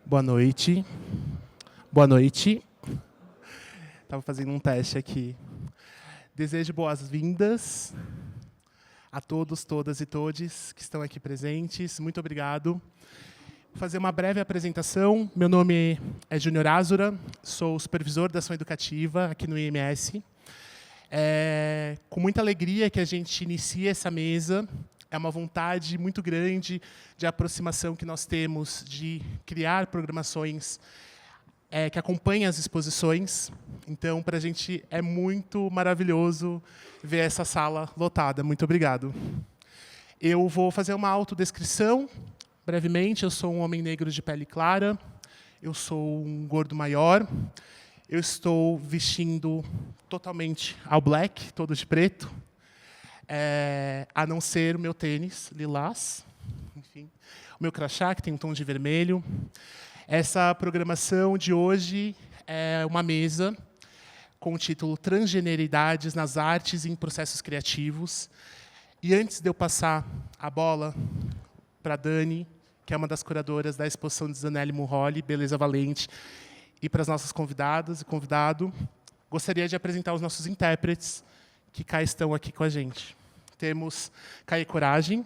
Boa noite. Boa noite. Estava fazendo um teste aqui. Desejo boas-vindas a todos, todas e todes que estão aqui presentes. Muito obrigado. Vou fazer uma breve apresentação. Meu nome é Júnior Azura, sou supervisor da ação educativa aqui no IMS. É com muita alegria que a gente inicia essa mesa. É uma vontade muito grande de aproximação que nós temos de criar programações que acompanhem as exposições. Então, para a gente é muito maravilhoso ver essa sala lotada. Muito obrigado. Eu vou fazer uma autodescrição, brevemente. Eu sou um homem negro de pele clara. Eu sou um gordo maior. Eu estou vestindo totalmente all black, todo de preto. A não ser o meu tênis lilás, enfim, o meu crachá, que tem um tom de vermelho. Essa programação de hoje é uma mesa com o título Transgeneridades nas Artes e em Processos Criativos. E antes de eu passar a bola para a Dani, que é uma das curadoras da exposição de Zanelli Murroli, Beleza Valente, e para as nossas convidadas e convidado, gostaria de apresentar os nossos intérpretes que cá estão aqui com a gente. Temos Caê Coragem,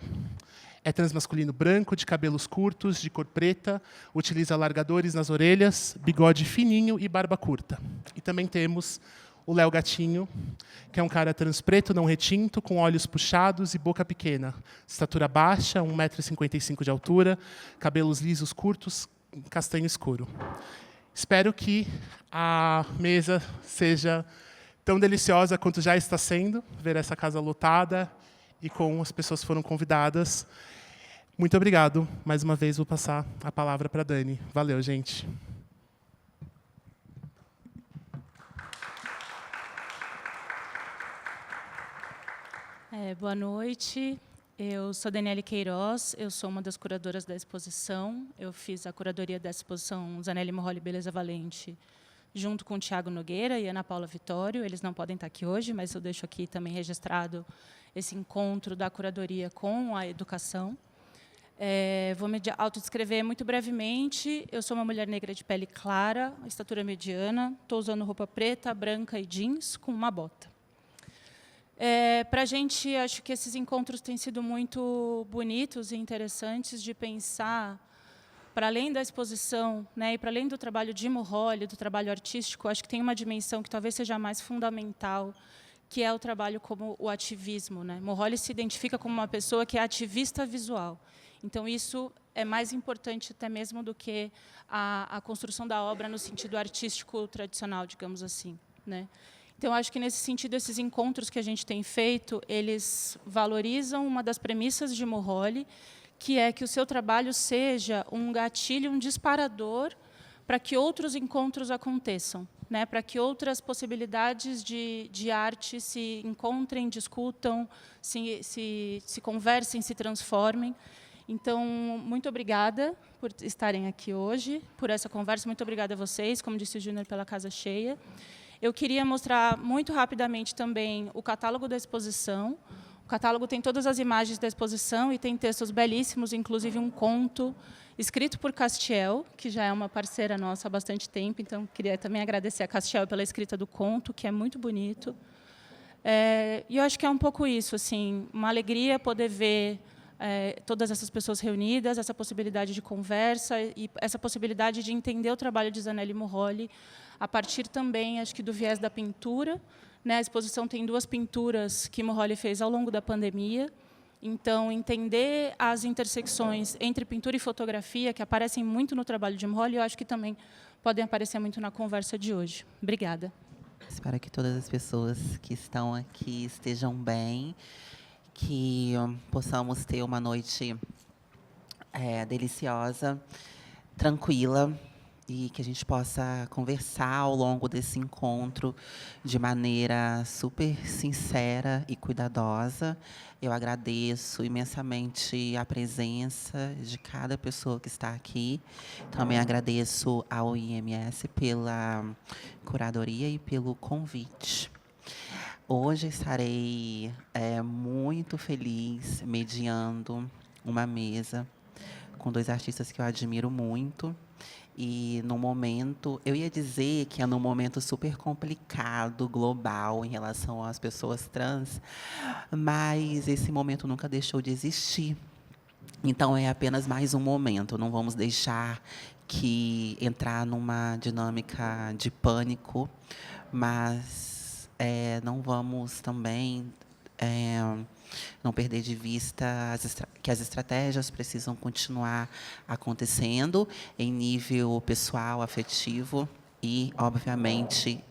é transmasculino branco, de cabelos curtos, de cor preta, utiliza alargadores nas orelhas, bigode fininho e barba curta. E também temos o Léo Gatinho, que é um cara transpreto, não retinto, com olhos puxados e boca pequena. Estatura baixa, 1,55 m de altura, cabelos lisos curtos, castanho escuro. Espero que a mesa seja tão deliciosa quanto já está sendo, ver essa casa lotada e com as pessoas que foram convidadas. Muito obrigado. Mais uma vez, vou passar a palavra para a Dani. Valeu, gente. Boa noite. Eu sou Daniele Queiroz, eu sou uma das curadoras da exposição. Eu fiz a curadoria da exposição Zanelli Murroli Beleza Valente, junto com o Tiago Nogueira e Ana Paula Vitório. Eles não podem estar aqui hoje, mas eu deixo aqui também registrado esse encontro da curadoria com a educação. Vou me autodescrever muito brevemente. Eu sou uma mulher negra de pele clara, estatura mediana, estou usando roupa preta, branca e jeans com uma bota. Para a gente, acho que esses encontros têm sido muito bonitos e interessantes de pensar, para além da exposição, né, e para além do trabalho de Murroli, do trabalho artístico, acho que tem uma dimensão que talvez seja mais fundamental, que é o trabalho como o ativismo, né? Murroli se identifica como uma pessoa que é ativista visual. Então, isso é mais importante até mesmo do que a construção da obra no sentido artístico tradicional, digamos assim, né? Então, acho que, nesse sentido, esses encontros que a gente tem feito, eles valorizam uma das premissas de Murroli, que é que o seu trabalho seja um gatilho, um disparador para que outros encontros aconteçam, né? Para que outras possibilidades de arte se encontrem, discutam, se conversem, se transformem. Então, muito obrigada por estarem aqui hoje, por essa conversa. Muito obrigada a vocês, como disse o Júnior, pela casa cheia. Eu queria mostrar muito rapidamente também o catálogo da exposição. O catálogo tem todas as imagens da exposição e tem textos belíssimos, inclusive um conto escrito por Castiel, que já é uma parceira nossa há bastante tempo. Então, queria também agradecer a Castiel pela escrita do conto, que é muito bonito. E eu acho que é um pouco isso, assim, uma alegria poder ver todas essas pessoas reunidas, essa possibilidade de conversa e essa possibilidade de entender o trabalho de Zanelli Murroli a partir também, acho que, do viés da pintura, né? A exposição tem 2 pinturas que Murroli fez ao longo da pandemia. Então, entender as intersecções entre pintura e fotografia, que aparecem muito no trabalho de Murroli, eu acho que também podem aparecer muito na conversa de hoje. Obrigada. Espero que todas as pessoas que estão aqui estejam bem, que possamos ter uma noite deliciosa, tranquila, e que a gente possa conversar ao longo desse encontro de maneira super sincera e cuidadosa. Eu agradeço imensamente a presença de cada pessoa que está aqui. Também agradeço ao IMS pela curadoria e pelo convite. Hoje estarei muito feliz mediando uma mesa com 2 artistas que eu admiro muito, E no momento, eu ia dizer que é num momento super complicado, global, em relação às pessoas trans, mas esse momento nunca deixou de existir. Então, é apenas mais um momento. Não vamos deixar que entrar numa dinâmica de pânico, mas não vamos também não perder de vista que as estratégias precisam continuar acontecendo em nível pessoal, afetivo e, obviamente,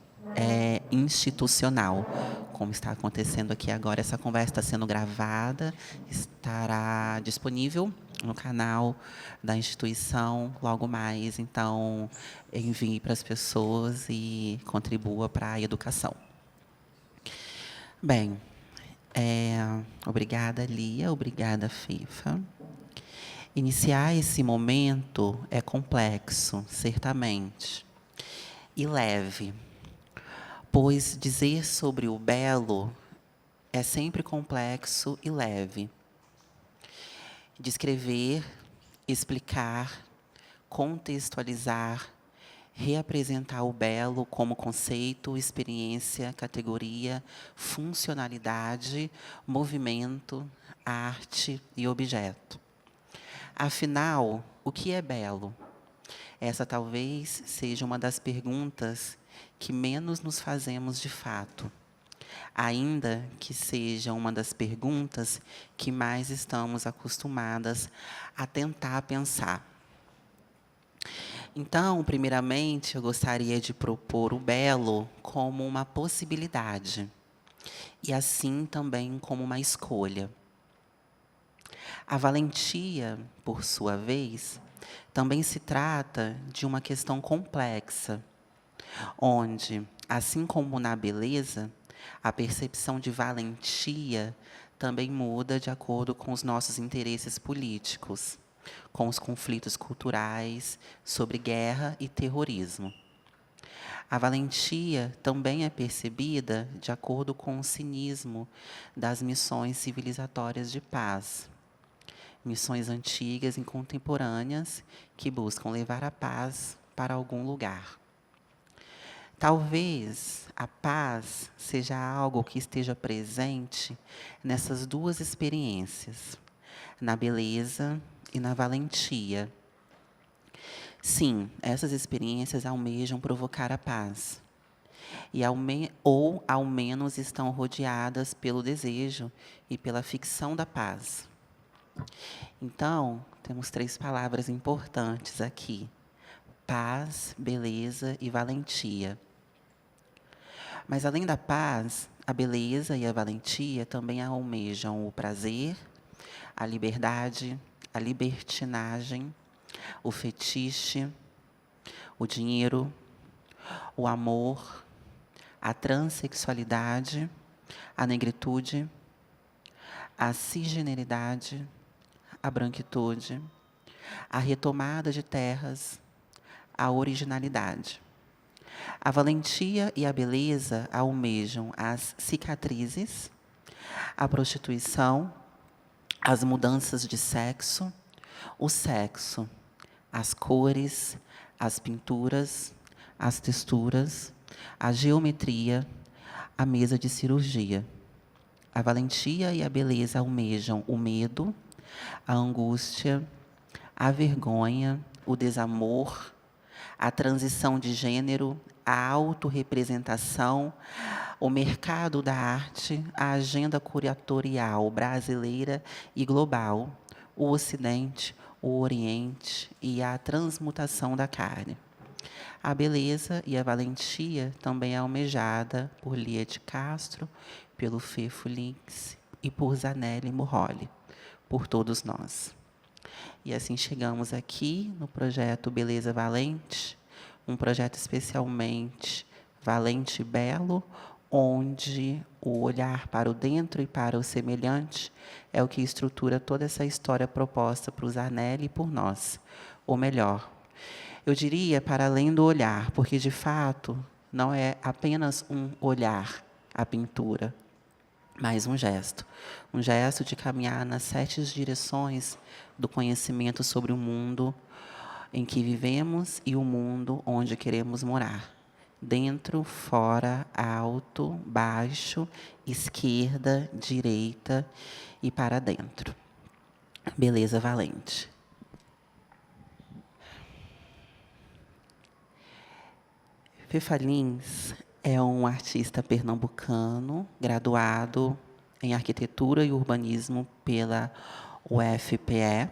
institucional, como está acontecendo aqui agora. Essa conversa está sendo gravada, estará disponível no canal da instituição logo mais. Então, envie para as pessoas e contribua para a educação. Bem, obrigada, Lia, obrigada, Fifa. Iniciar esse momento é complexo, certamente, e leve, pois dizer sobre o belo é sempre complexo e leve. Descrever, explicar, contextualizar, reapresentar o belo como conceito, experiência, categoria, funcionalidade, movimento, arte e objeto. Afinal, o que é belo? Essa talvez seja uma das perguntas que menos nos fazemos de fato, ainda que seja uma das perguntas que mais estamos acostumadas a tentar pensar. Então, primeiramente, eu gostaria de propor o belo como uma possibilidade, e assim também como uma escolha. A valentia, por sua vez, também se trata de uma questão complexa, onde, assim como na beleza, a percepção de valentia também muda de acordo com os nossos interesses políticos, com os conflitos culturais sobre guerra e terrorismo. A valentia também é percebida de acordo com o cinismo das missões civilizatórias de paz, missões antigas e contemporâneas que buscam levar a paz para algum lugar. Talvez a paz seja algo que esteja presente nessas duas experiências, na beleza e na valentia. Sim, essas experiências almejam provocar a paz, ou ao menos estão rodeadas pelo desejo e pela ficção da paz. Então, temos 3 palavras importantes aqui: paz, beleza e valentia. Mas, além da paz, a beleza e a valentia também almejam o prazer, a liberdade, a libertinagem, o fetiche, o dinheiro, o amor, a transexualidade, a negritude, a cisgeneridade, a branquitude, a retomada de terras, a originalidade. A valentia e a beleza almejam as cicatrizes, a prostituição, as mudanças de sexo, o sexo, as cores, as pinturas, as texturas, a geometria, a mesa de cirurgia. A valentia e a beleza almejam o medo, a angústia, a vergonha, o desamor, a transição de gênero, a autorrepresentação, o mercado da arte, a agenda curatorial brasileira e global, o Ocidente, o Oriente e a transmutação da carne. A beleza e a valentia também é almejada por Lia de Castro, pelo Fefo Lins e por Zanelli Murroli, por todos nós. E assim chegamos aqui no projeto Beleza Valente, um projeto especialmente valente e belo, onde o olhar para o dentro e para o semelhante é o que estrutura toda essa história proposta por Zanelli e por nós. Ou melhor, eu diria para além do olhar, porque, de fato, não é apenas um olhar, a pintura, mas um gesto de caminhar nas 7 direções do conhecimento sobre o mundo em que vivemos e o mundo onde queremos morar. Dentro, fora, alto, baixo, esquerda, direita e para dentro. Beleza Valente. Fefa Lins é um artista pernambucano, graduado em Arquitetura e Urbanismo pela UFPE,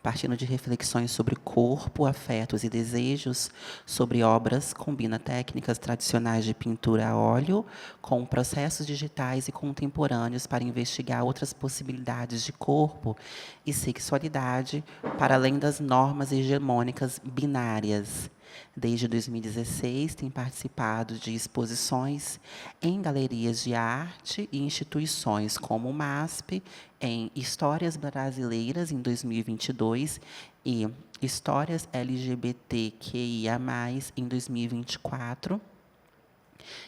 partindo de reflexões sobre corpo, afetos e desejos, sobre obras, combina técnicas tradicionais de pintura a óleo com processos digitais e contemporâneos para investigar outras possibilidades de corpo e sexualidade para além das normas hegemônicas binárias. Desde 2016, tem participado de exposições em galerias de arte e instituições como o MASP, em Histórias Brasileiras, em 2022, e Histórias LGBTQIA+, em 2024,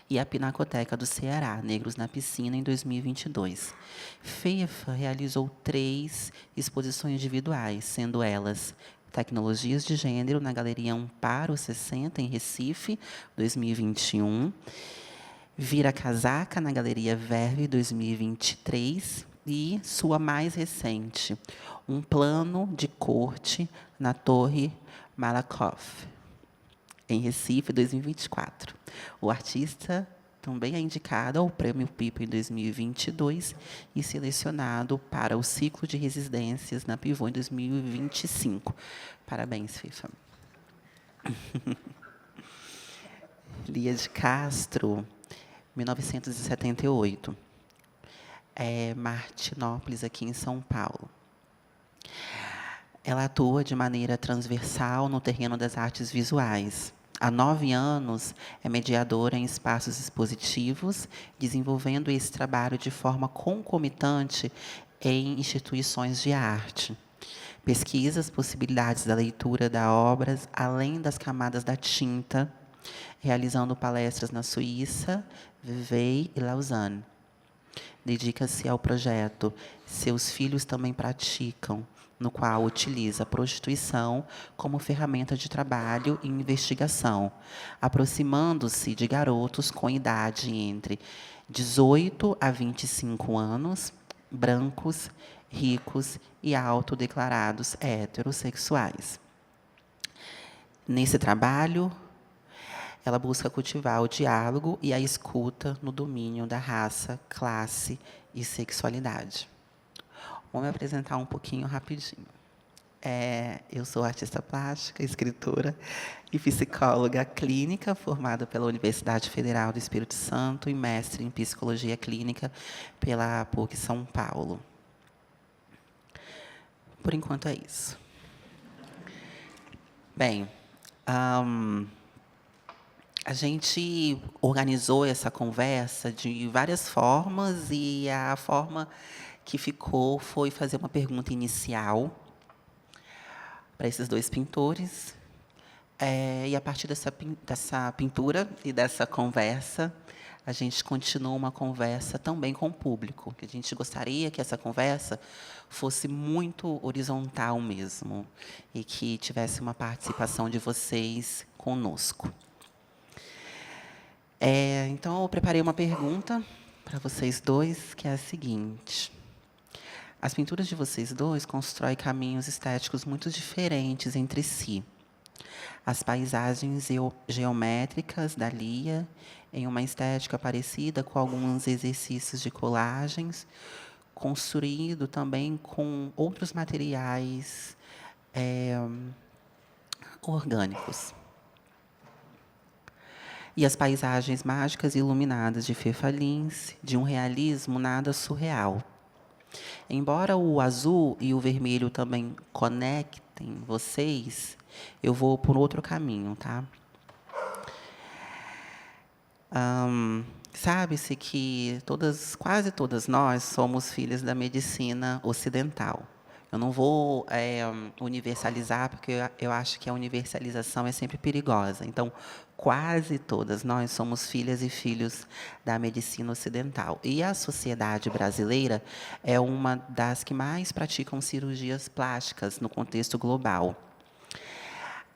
e a Pinacoteca do Ceará, Negros na Piscina, em 2022. Fefa realizou 3 exposições individuais, sendo elas Tecnologias de Gênero, na Galeria Amparo 60, em Recife, 2021. Vira Casaca, na Galeria Verve, 2023. E sua mais recente, Um Plano de Corte, na Torre Malakoff, em Recife, 2024. O artista também é indicado ao Prêmio Pipa em 2022 e selecionado para o ciclo de residências na Pivô em 2025. Parabéns, Fefa. Lia de Castro, 1978. Martinópolis, aqui em São Paulo. Ela atua de maneira transversal no terreno das artes visuais. Há 9 anos, é mediadora em espaços expositivos, desenvolvendo esse trabalho de forma concomitante em instituições de arte. Pesquisa as possibilidades da leitura das obras, além das camadas da tinta, realizando palestras na Suíça, Vevey e Lausanne. Dedica-se ao projeto Seus Filhos Também Praticam, no qual utiliza a prostituição como ferramenta de trabalho e investigação, aproximando-se de garotos com idade entre 18 a 25 anos, brancos, ricos e autodeclarados heterossexuais. Nesse trabalho, ela busca cultivar o diálogo e a escuta no domínio da raça, classe e sexualidade. Vou me apresentar um pouquinho rapidinho. Eu sou artista plástica, escritora e psicóloga clínica, formada pela Universidade Federal do Espírito Santo e mestre em psicologia clínica pela PUC São Paulo. Por enquanto é isso. Bem, a gente organizou essa conversa de várias formas e a forma que ficou foi fazer uma pergunta inicial para esses 2 pintores. E, a partir dessa pintura e dessa conversa, a gente continuou uma conversa também com o público, que a gente gostaria que essa conversa fosse muito horizontal mesmo, e que tivesse uma participação de vocês conosco. Então, eu preparei uma pergunta para vocês 2, que é a seguinte. As pinturas de vocês 2 constroem caminhos estéticos muito diferentes entre si. As paisagens geométricas da Lia, em uma estética parecida com alguns exercícios de colagens, construído também com outros materiais orgânicos. E as paisagens mágicas e iluminadas de Fefa Lins, de um realismo nada surreal. Embora o azul e o vermelho também conectem vocês, eu vou por outro caminho, tá? Sabe-se que quase todas nós somos filhas da medicina ocidental. Eu não vou universalizar, porque eu acho que a universalização é sempre perigosa. Então, quase todas nós somos filhas e filhos da medicina ocidental. E a sociedade brasileira é uma das que mais praticam cirurgias plásticas no contexto global.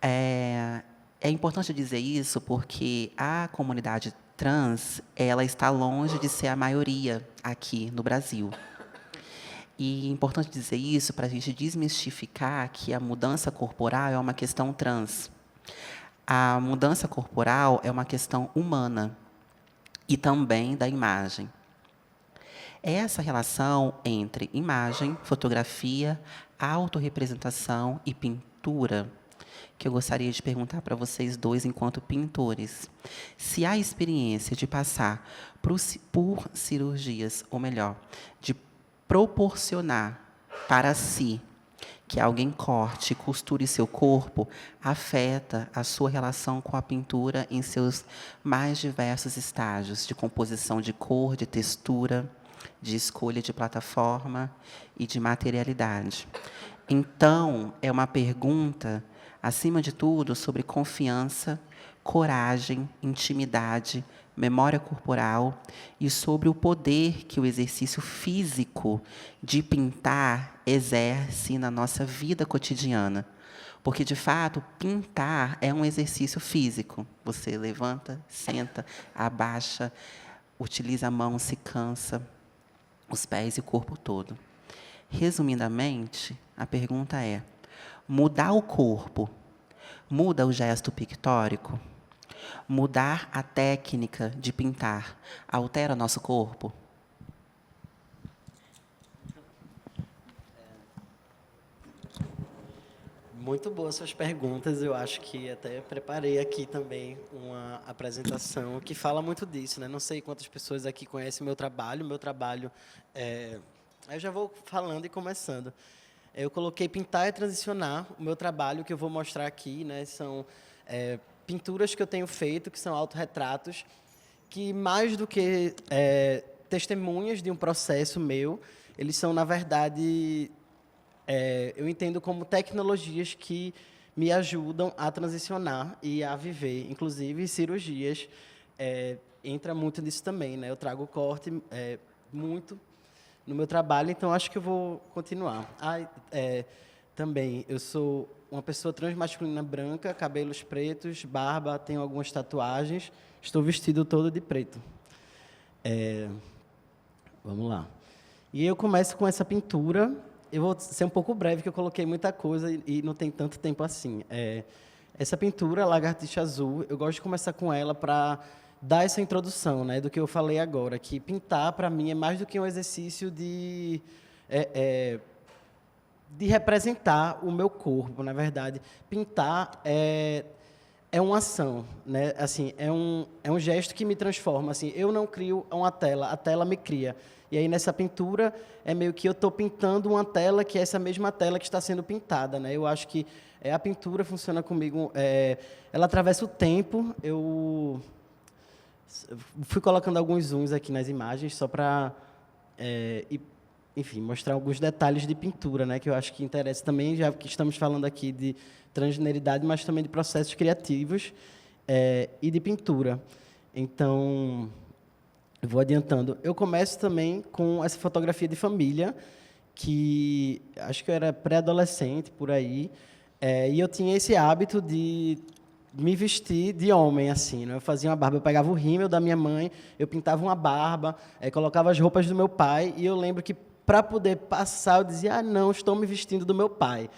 É importante dizer isso porque a comunidade trans, ela está longe de ser a maioria aqui no Brasil. E é importante dizer isso para a gente desmistificar que a mudança corporal é uma questão trans. A mudança corporal é uma questão humana e também da imagem. É essa relação entre imagem, fotografia, autorrepresentação e pintura que eu gostaria de perguntar para vocês dois, enquanto pintores. Se a experiência de passar por cirurgias, ou melhor, de proporcionar para si que alguém corte e costure seu corpo, afeta a sua relação com a pintura em seus mais diversos estágios, de composição de cor, de textura, de escolha de plataforma e de materialidade. Então, é uma pergunta, acima de tudo, sobre confiança, coragem, intimidade, memória corporal e sobre o poder que o exercício físico de pintar exerce na nossa vida cotidiana. Porque, de fato, pintar é um exercício físico. Você levanta, senta, abaixa, utiliza a mão, se cansa, os pés e o corpo todo. Resumidamente, a pergunta é: mudar o corpo muda o gesto pictórico? Mudar a técnica de pintar altera nosso corpo? Muito boas suas perguntas. Eu acho que até preparei aqui também uma apresentação que fala muito disso, né? Não sei quantas pessoas aqui conhecem o meu trabalho. Eu já vou falando e começando. Eu coloquei pintar e transicionar. O meu trabalho que eu vou mostrar aqui, né, são pinturas que eu tenho feito, que são autorretratos, que mais do que testemunhas de um processo meu, eles são, na verdade, eu entendo como tecnologias que me ajudam a transicionar e a viver. Inclusive, cirurgias entra muito nisso também, né? Eu trago corte muito no meu trabalho, então acho que eu vou continuar. Também, eu sou uma pessoa transmasculina branca, cabelos pretos, barba, tenho algumas tatuagens, estou vestido todo de preto. Vamos lá. E eu começo com essa pintura. Eu vou ser um pouco breve, porque eu coloquei muita coisa e não tem tanto tempo assim. Essa pintura, Lagartixa Azul, eu gosto de começar com ela para dar essa introdução, né, do que eu falei agora, que pintar, para mim, é mais do que um exercício de representar o meu corpo. Na verdade, pintar é uma ação, né? Assim, é um gesto que me transforma. Assim, eu não crio uma tela, a tela me cria. E aí, nessa pintura, é meio que eu estou pintando uma tela que é essa mesma tela que está sendo pintada, né? Eu acho que a pintura funciona comigo, ela atravessa o tempo. Eu fui colocando alguns zooms aqui nas imagens, só para, enfim, mostrar alguns detalhes de pintura, né? Que eu acho que interessa também, já que estamos falando aqui de transgeneridade, mas também de processos criativos e de pintura. Então, eu vou adiantando. Eu começo também com essa fotografia de família, que acho que eu era pré-adolescente, por aí, e eu tinha esse hábito de me vestir de homem, assim, né? Eu fazia uma barba, eu pegava o rímel da minha mãe, eu pintava uma barba, colocava as roupas do meu pai, e eu lembro que, para poder passar, eu dizia, não, estou me vestindo do meu pai.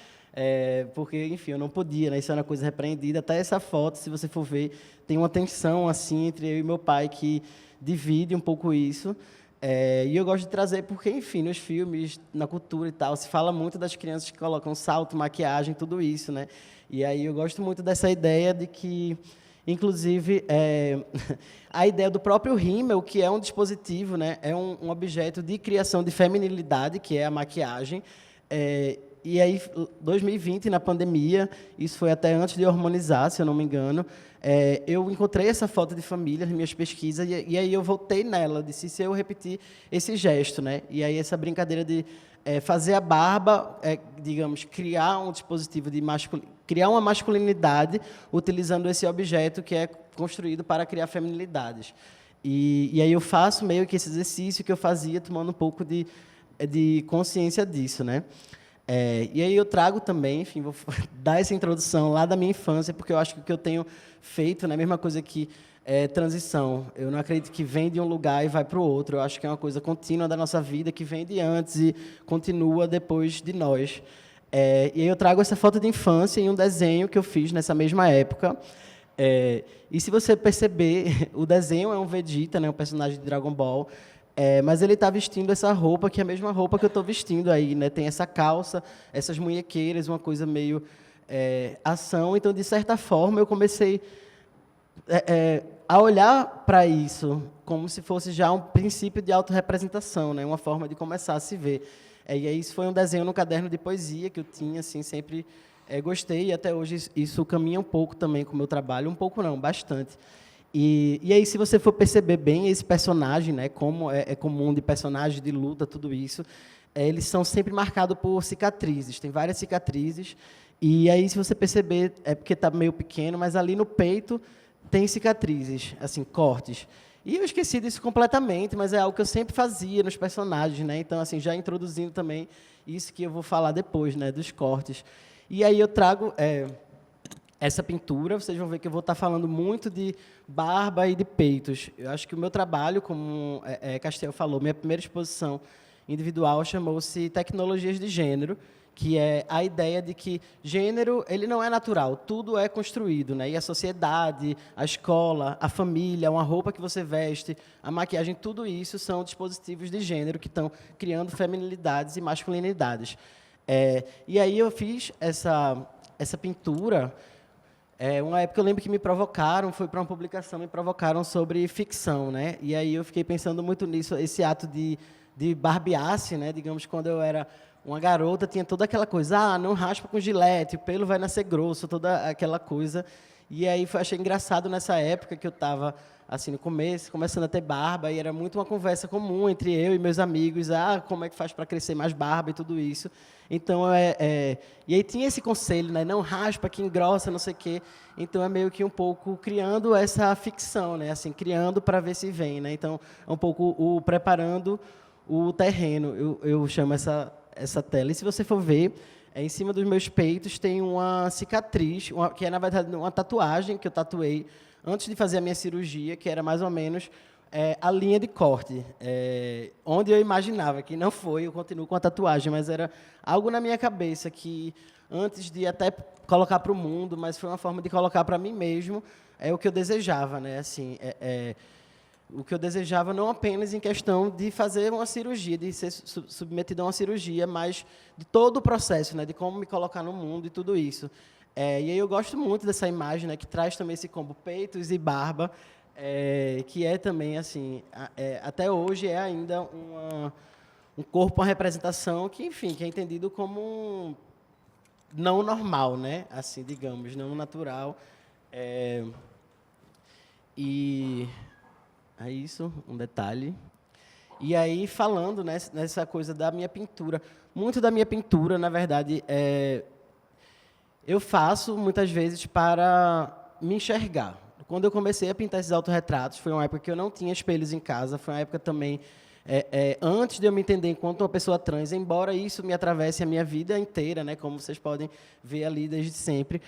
Porque, enfim, eu não podia, né? Isso era uma coisa repreendida. Até essa foto, se você for ver, tem uma tensão, assim, entre eu e meu pai, que divide um pouco isso. E eu gosto de trazer porque, enfim, nos filmes, na cultura e tal, se fala muito das crianças que colocam salto, maquiagem, tudo isso, né? E aí eu gosto muito dessa ideia de que, inclusive, a ideia do próprio rímel, que é um dispositivo, né? É um objeto de criação de feminilidade, que é a maquiagem. E aí, 2020, na pandemia, isso foi até antes de hormonizar, se eu não me engano, eu encontrei essa foto de família nas minhas pesquisas, e aí eu voltei nela, disse, se eu repetir esse gesto, né? E aí essa brincadeira de fazer a barba, digamos, criar um dispositivo de criar uma masculinidade utilizando esse objeto que é construído para criar feminilidades. E aí eu faço meio que esse exercício que eu fazia, tomando um pouco de consciência disso, né? E aí eu trago também, enfim, vou dar essa introdução lá da minha infância, porque eu acho que o que eu tenho feito, né, a mesma coisa que transição. Eu não acredito que vem de um lugar e vai para o outro. Eu acho que é uma coisa contínua da nossa vida, que vem de antes e continua depois de nós. E aí eu trago essa foto de infância em um desenho que eu fiz nessa mesma época. E se você perceber, o desenho é um Vegeta, né, um personagem de Dragon Ball, mas ele está vestindo essa roupa, que é a mesma roupa que eu estou vestindo aí, né? Tem essa calça, essas munhequeiras, uma coisa meio ação. Então, de certa forma, eu comecei a olhar para isso como se fosse já um princípio de autorrepresentação, né? Uma forma de começar a se ver. E aí isso foi um desenho no caderno de poesia que eu tinha, assim, sempre gostei, e até hoje isso caminha um pouco também com o meu trabalho, um pouco não, bastante. E aí, se você for perceber bem esse personagem, né, como é comum de personagem de luta, tudo isso, eles são sempre marcados por cicatrizes, tem várias cicatrizes, e aí, se você perceber, é porque está meio pequeno, mas ali no peito tem cicatrizes, assim, cortes. E eu esqueci disso completamente, mas é algo que eu sempre fazia nos personagens, né? Então, assim, já introduzindo também isso que eu vou falar depois, né, dos cortes. E aí eu trago essa pintura, vocês vão ver que eu vou estar falando muito de barba e de peitos. Eu acho que o meu trabalho, como Castel falou, minha primeira exposição individual chamou-se Tecnologias de Gênero, que é a ideia de que gênero ele não é natural, tudo é construído, né? E a sociedade, a escola, a família, uma roupa que você veste, a maquiagem, tudo isso são dispositivos de gênero que estão criando feminilidades e masculinidades. E aí eu fiz essa pintura. Uma época eu lembro que me provocaram, foi para uma publicação, me provocaram sobre ficção, né? E aí eu fiquei pensando muito nisso, esse ato de barbeasse, né? Digamos, quando eu era uma garota, tinha toda aquela coisa, não raspa com gilete, o pelo vai nascer grosso, toda aquela coisa. E aí achei engraçado nessa época que eu estava assim no começo, começando a ter barba, e era muito uma conversa comum entre eu e meus amigos, como é que faz para crescer mais barba e tudo isso. Então, e aí tinha esse conselho, né, não raspa, que engrossa, não sei o quê. Então, é meio que um pouco criando essa ficção, né, assim, criando para ver se vem, né. Então, é um pouco preparando o terreno, eu chamo essa tela. E se você for ver, em cima dos meus peitos tem uma cicatriz, que é, na verdade, uma tatuagem que eu tatuei antes de fazer a minha cirurgia, que era mais ou menos a linha de corte, onde eu imaginava, que não foi, eu continuo com a tatuagem, mas era algo na minha cabeça que, antes de até colocar para o mundo, mas foi uma forma de colocar para mim mesmo, o que eu desejava, né? Assim, o que eu desejava não apenas em questão de fazer uma cirurgia, de ser submetido a uma cirurgia, mas de todo o processo, né, de como me colocar no mundo e tudo isso. E aí eu gosto muito dessa imagem, né, que traz também esse combo peitos e barba, que é também, assim, até hoje é ainda um corpo, uma representação que, enfim, que é entendido como não normal, né, assim, digamos, não natural. E é isso, um detalhe. E aí, falando nessa coisa da minha pintura, muito da minha pintura, na verdade, eu faço muitas vezes para me enxergar. Quando eu comecei a pintar esses autorretratos, foi uma época que eu não tinha espelhos em casa, foi uma época também antes de eu me entender enquanto uma pessoa trans, embora isso me atravesse a minha vida inteira, né, como vocês podem ver ali desde sempre,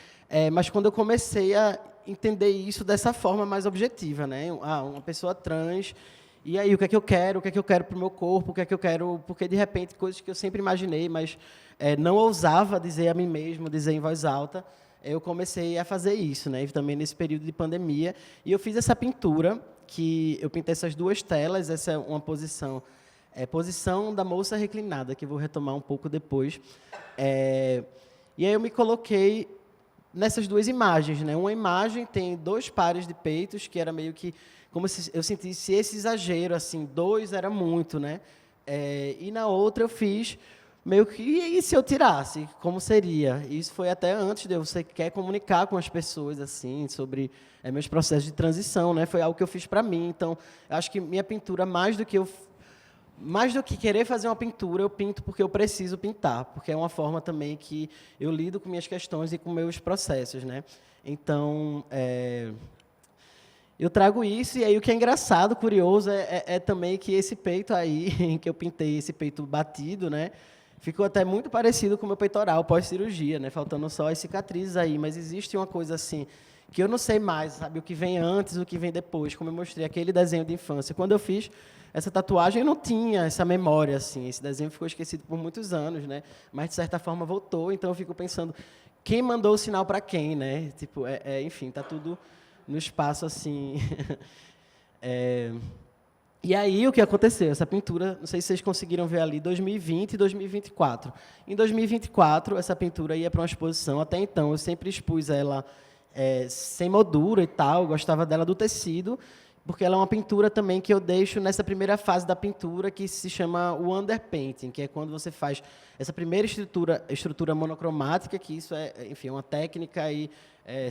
mas quando eu comecei a entender isso dessa forma mais objetiva, né, uma pessoa trans, e aí o que é que eu quero para o meu corpo, o que é que eu quero, porque de repente coisas que eu sempre imaginei, mas não ousava dizer a mim mesmo, dizer em voz alta, eu comecei a fazer isso, né, também nesse período de pandemia, e eu fiz essa pintura, que eu pintei essas duas telas, essa é uma posição, posição da moça reclinada, que eu vou retomar um pouco depois. E aí eu me coloquei nessas duas imagens, né? Uma imagem tem 2 pares de peitos, que era meio que como se eu sentisse esse exagero, assim, 2 era muito, né? E na outra eu fiz meio que, e se eu tirasse, como seria? Isso foi até antes de você quer comunicar com as pessoas, assim, sobre meus processos de transição, né? Foi algo que eu fiz para mim. Então, eu acho que minha pintura, mais do que querer fazer uma pintura, eu pinto porque eu preciso pintar, porque é uma forma também que eu lido com minhas questões e com meus processos, né? Então, eu trago isso, e aí o que é engraçado, curioso, também que esse peito aí, que eu pintei, esse peito batido, né? ficou até muito parecido com o meu peitoral pós-cirurgia, né? Faltando só as cicatrizes aí, mas existe uma coisa assim que eu não sei mais, sabe, o que vem antes, o que vem depois, como eu mostrei aquele desenho de infância. Quando eu fiz essa tatuagem, eu não tinha essa memória, assim, esse desenho ficou esquecido por muitos anos, né? Mas, de certa forma, voltou, então eu fico pensando, quem mandou o sinal para quem, né? Tipo, enfim, tá tudo no espaço, assim. E aí, o que aconteceu? Essa pintura, não sei se vocês conseguiram ver ali, 2020 e 2024. Em 2024, essa pintura ia para uma exposição. Até então, eu sempre expus ela sem moldura e tal, eu gostava dela do tecido, porque ela é uma pintura também que eu deixo nessa primeira fase da pintura, que se chama o underpainting, que é quando você faz essa primeira estrutura monocromática, que isso enfim, uma técnica aí,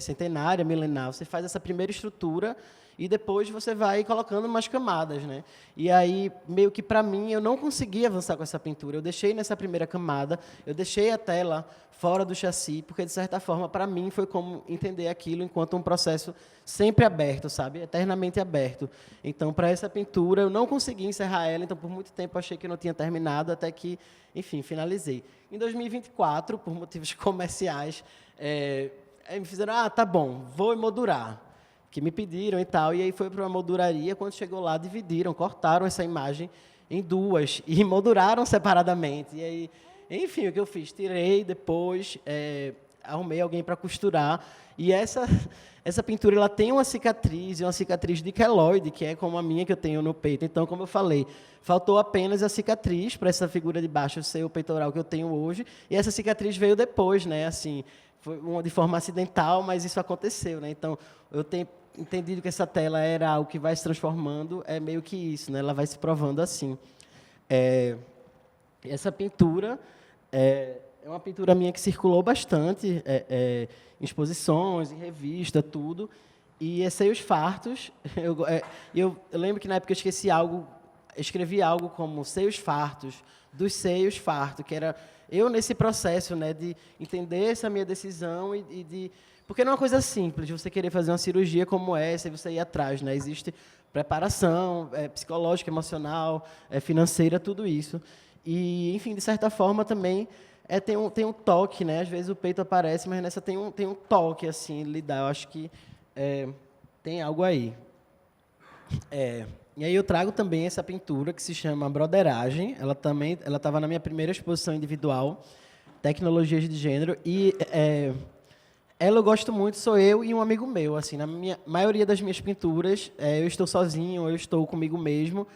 centenária, milenar. Você faz essa primeira estrutura e depois você vai colocando umas camadas, né? E aí, meio que para mim, eu não consegui avançar com essa pintura. Eu deixei nessa primeira camada, eu deixei a tela fora do chassi, porque, de certa forma, para mim, foi como entender aquilo enquanto um processo sempre aberto, sabe? Eternamente aberto. Então, para essa pintura, eu não consegui encerrar ela, então, por muito tempo, eu achei que eu não tinha terminado, até que, enfim, finalizei. Em 2024, por motivos comerciais, me fizeram, tá bom, vou emoldurar, que me pediram e tal, e aí foi para uma molduraria, quando chegou lá, dividiram, cortaram essa imagem em duas e molduraram separadamente. E aí, enfim, o que eu fiz? Tirei depois, arrumei alguém para costurar, e essa pintura ela tem uma cicatriz de queloide, que é como a minha que eu tenho no peito. Então, como eu falei, faltou apenas a cicatriz para essa figura de baixo ser o peitoral que eu tenho hoje, e essa cicatriz veio depois, né? Assim, foi de forma acidental, mas isso aconteceu, né? Então, eu tenho entendido que essa tela era algo que vai se transformando, é meio que isso, né? Ela vai se provando assim. Essa pintura é uma pintura minha que circulou bastante em exposições, em revista, tudo. E é Seios Fartos. Eu lembro que na época eu escrevi algo como Seios Fartos, dos Seios Fartos, que era eu nesse processo, né, de entender essa minha decisão e de... Porque não é uma coisa simples de você querer fazer uma cirurgia como essa e você ir atrás, né? Existe preparação psicológica, emocional, financeira, tudo isso. E, enfim, de certa forma também tem um toque, né? Às vezes o peito aparece, mas nessa tem um toque, assim, lidar. Eu acho que tem algo aí. E aí eu trago também essa pintura que se chama Broderagem. Ela estava na minha primeira exposição individual, Tecnologias de Gênero, e ela eu gosto muito, sou eu e um amigo meu. Assim, na maioria das minhas pinturas, eu estou sozinho, eu estou comigo mesmo,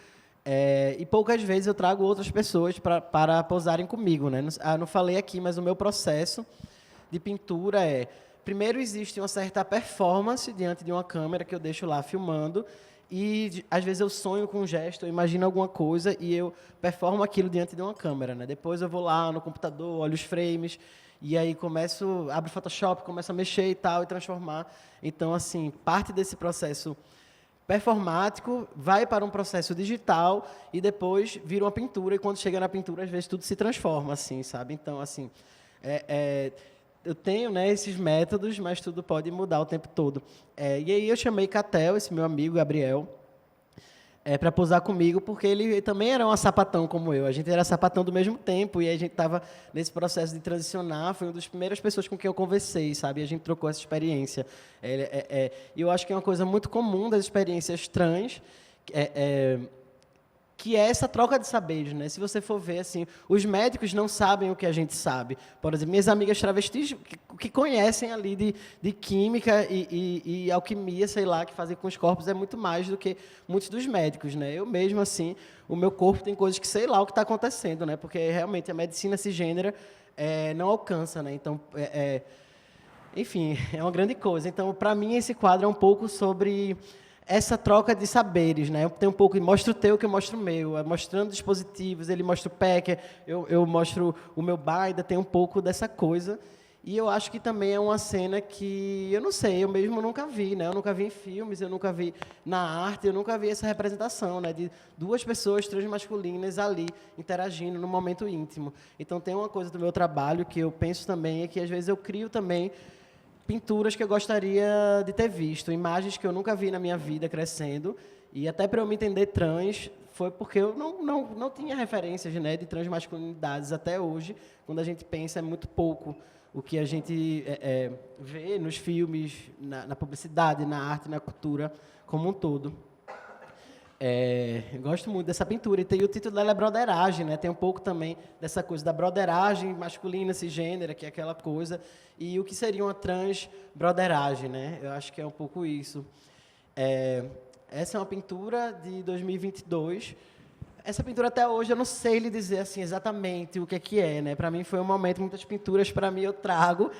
e poucas vezes eu trago outras pessoas para posarem comigo, né? Não falei aqui, mas o meu processo de pintura primeiro, existe uma certa performance diante de uma câmera que eu deixo lá filmando, e às vezes eu sonho com um gesto, eu imagino alguma coisa e eu performo aquilo diante de uma câmera, né? Depois eu vou lá no computador, olho os frames, e aí abro o Photoshop, começo a mexer e tal, e transformar. Então, assim, parte desse processo performático vai para um processo digital e depois vira uma pintura, e quando chega na pintura, às vezes tudo se transforma, assim, sabe? Então, assim, eu tenho, né, esses métodos, mas tudo pode mudar o tempo todo. E aí eu chamei Catel, esse meu amigo, Gabriel, para posar comigo, porque ele também era um sapatão como eu. A gente era sapatão do mesmo tempo, e a gente estava nesse processo de transicionar. Foi uma das primeiras pessoas com quem eu conversei, sabe? E a gente trocou essa experiência. E eu acho que é uma coisa muito comum das experiências trans, que é essa troca de saberes, né? Se você for ver, assim, os médicos não sabem o que a gente sabe. Por exemplo, minhas amigas travestis que conhecem ali de química e alquimia, sei lá, que fazem com os corpos, é muito mais do que muitos dos médicos, né? Eu mesmo, assim, o meu corpo tem coisas que sei lá o que está acontecendo, né? Porque realmente a medicina cisgênera não alcança, né? Então, enfim, é uma grande coisa. Então, para mim, esse quadro é um pouco sobre essa troca de saberes, né? Eu tenho um pouco, mostro o teu que eu mostro o meu, mostrando dispositivos, ele mostra o packer, eu mostro o meu baida, tem um pouco dessa coisa. E eu acho que também é uma cena que, eu não sei, eu mesmo nunca vi, né? Eu nunca vi em filmes, eu nunca vi na arte, eu nunca vi essa representação, né? De duas pessoas transmasculinas ali, interagindo no momento íntimo. Então, tem uma coisa do meu trabalho que eu penso também, é que às vezes eu crio também pinturas que eu gostaria de ter visto, imagens que eu nunca vi na minha vida crescendo, e até para eu me entender trans, foi porque eu não tinha referências, né, de transmasculinidades até hoje. Quando a gente pensa, é muito pouco o que a gente vê nos filmes, na publicidade, na arte, na cultura como um todo. Eu gosto muito dessa pintura. E tem o título dela é Broderagem, né? Tem um pouco também dessa coisa da broderagem masculina, cisgênera, que é aquela coisa, e o que seria uma transbroderagem, né? Eu acho que é um pouco isso. Essa é uma pintura de 2022. Essa pintura, até hoje, eu não sei lhe dizer assim, exatamente o que é, né? Para mim, foi um momento, muitas pinturas, para mim, eu trago.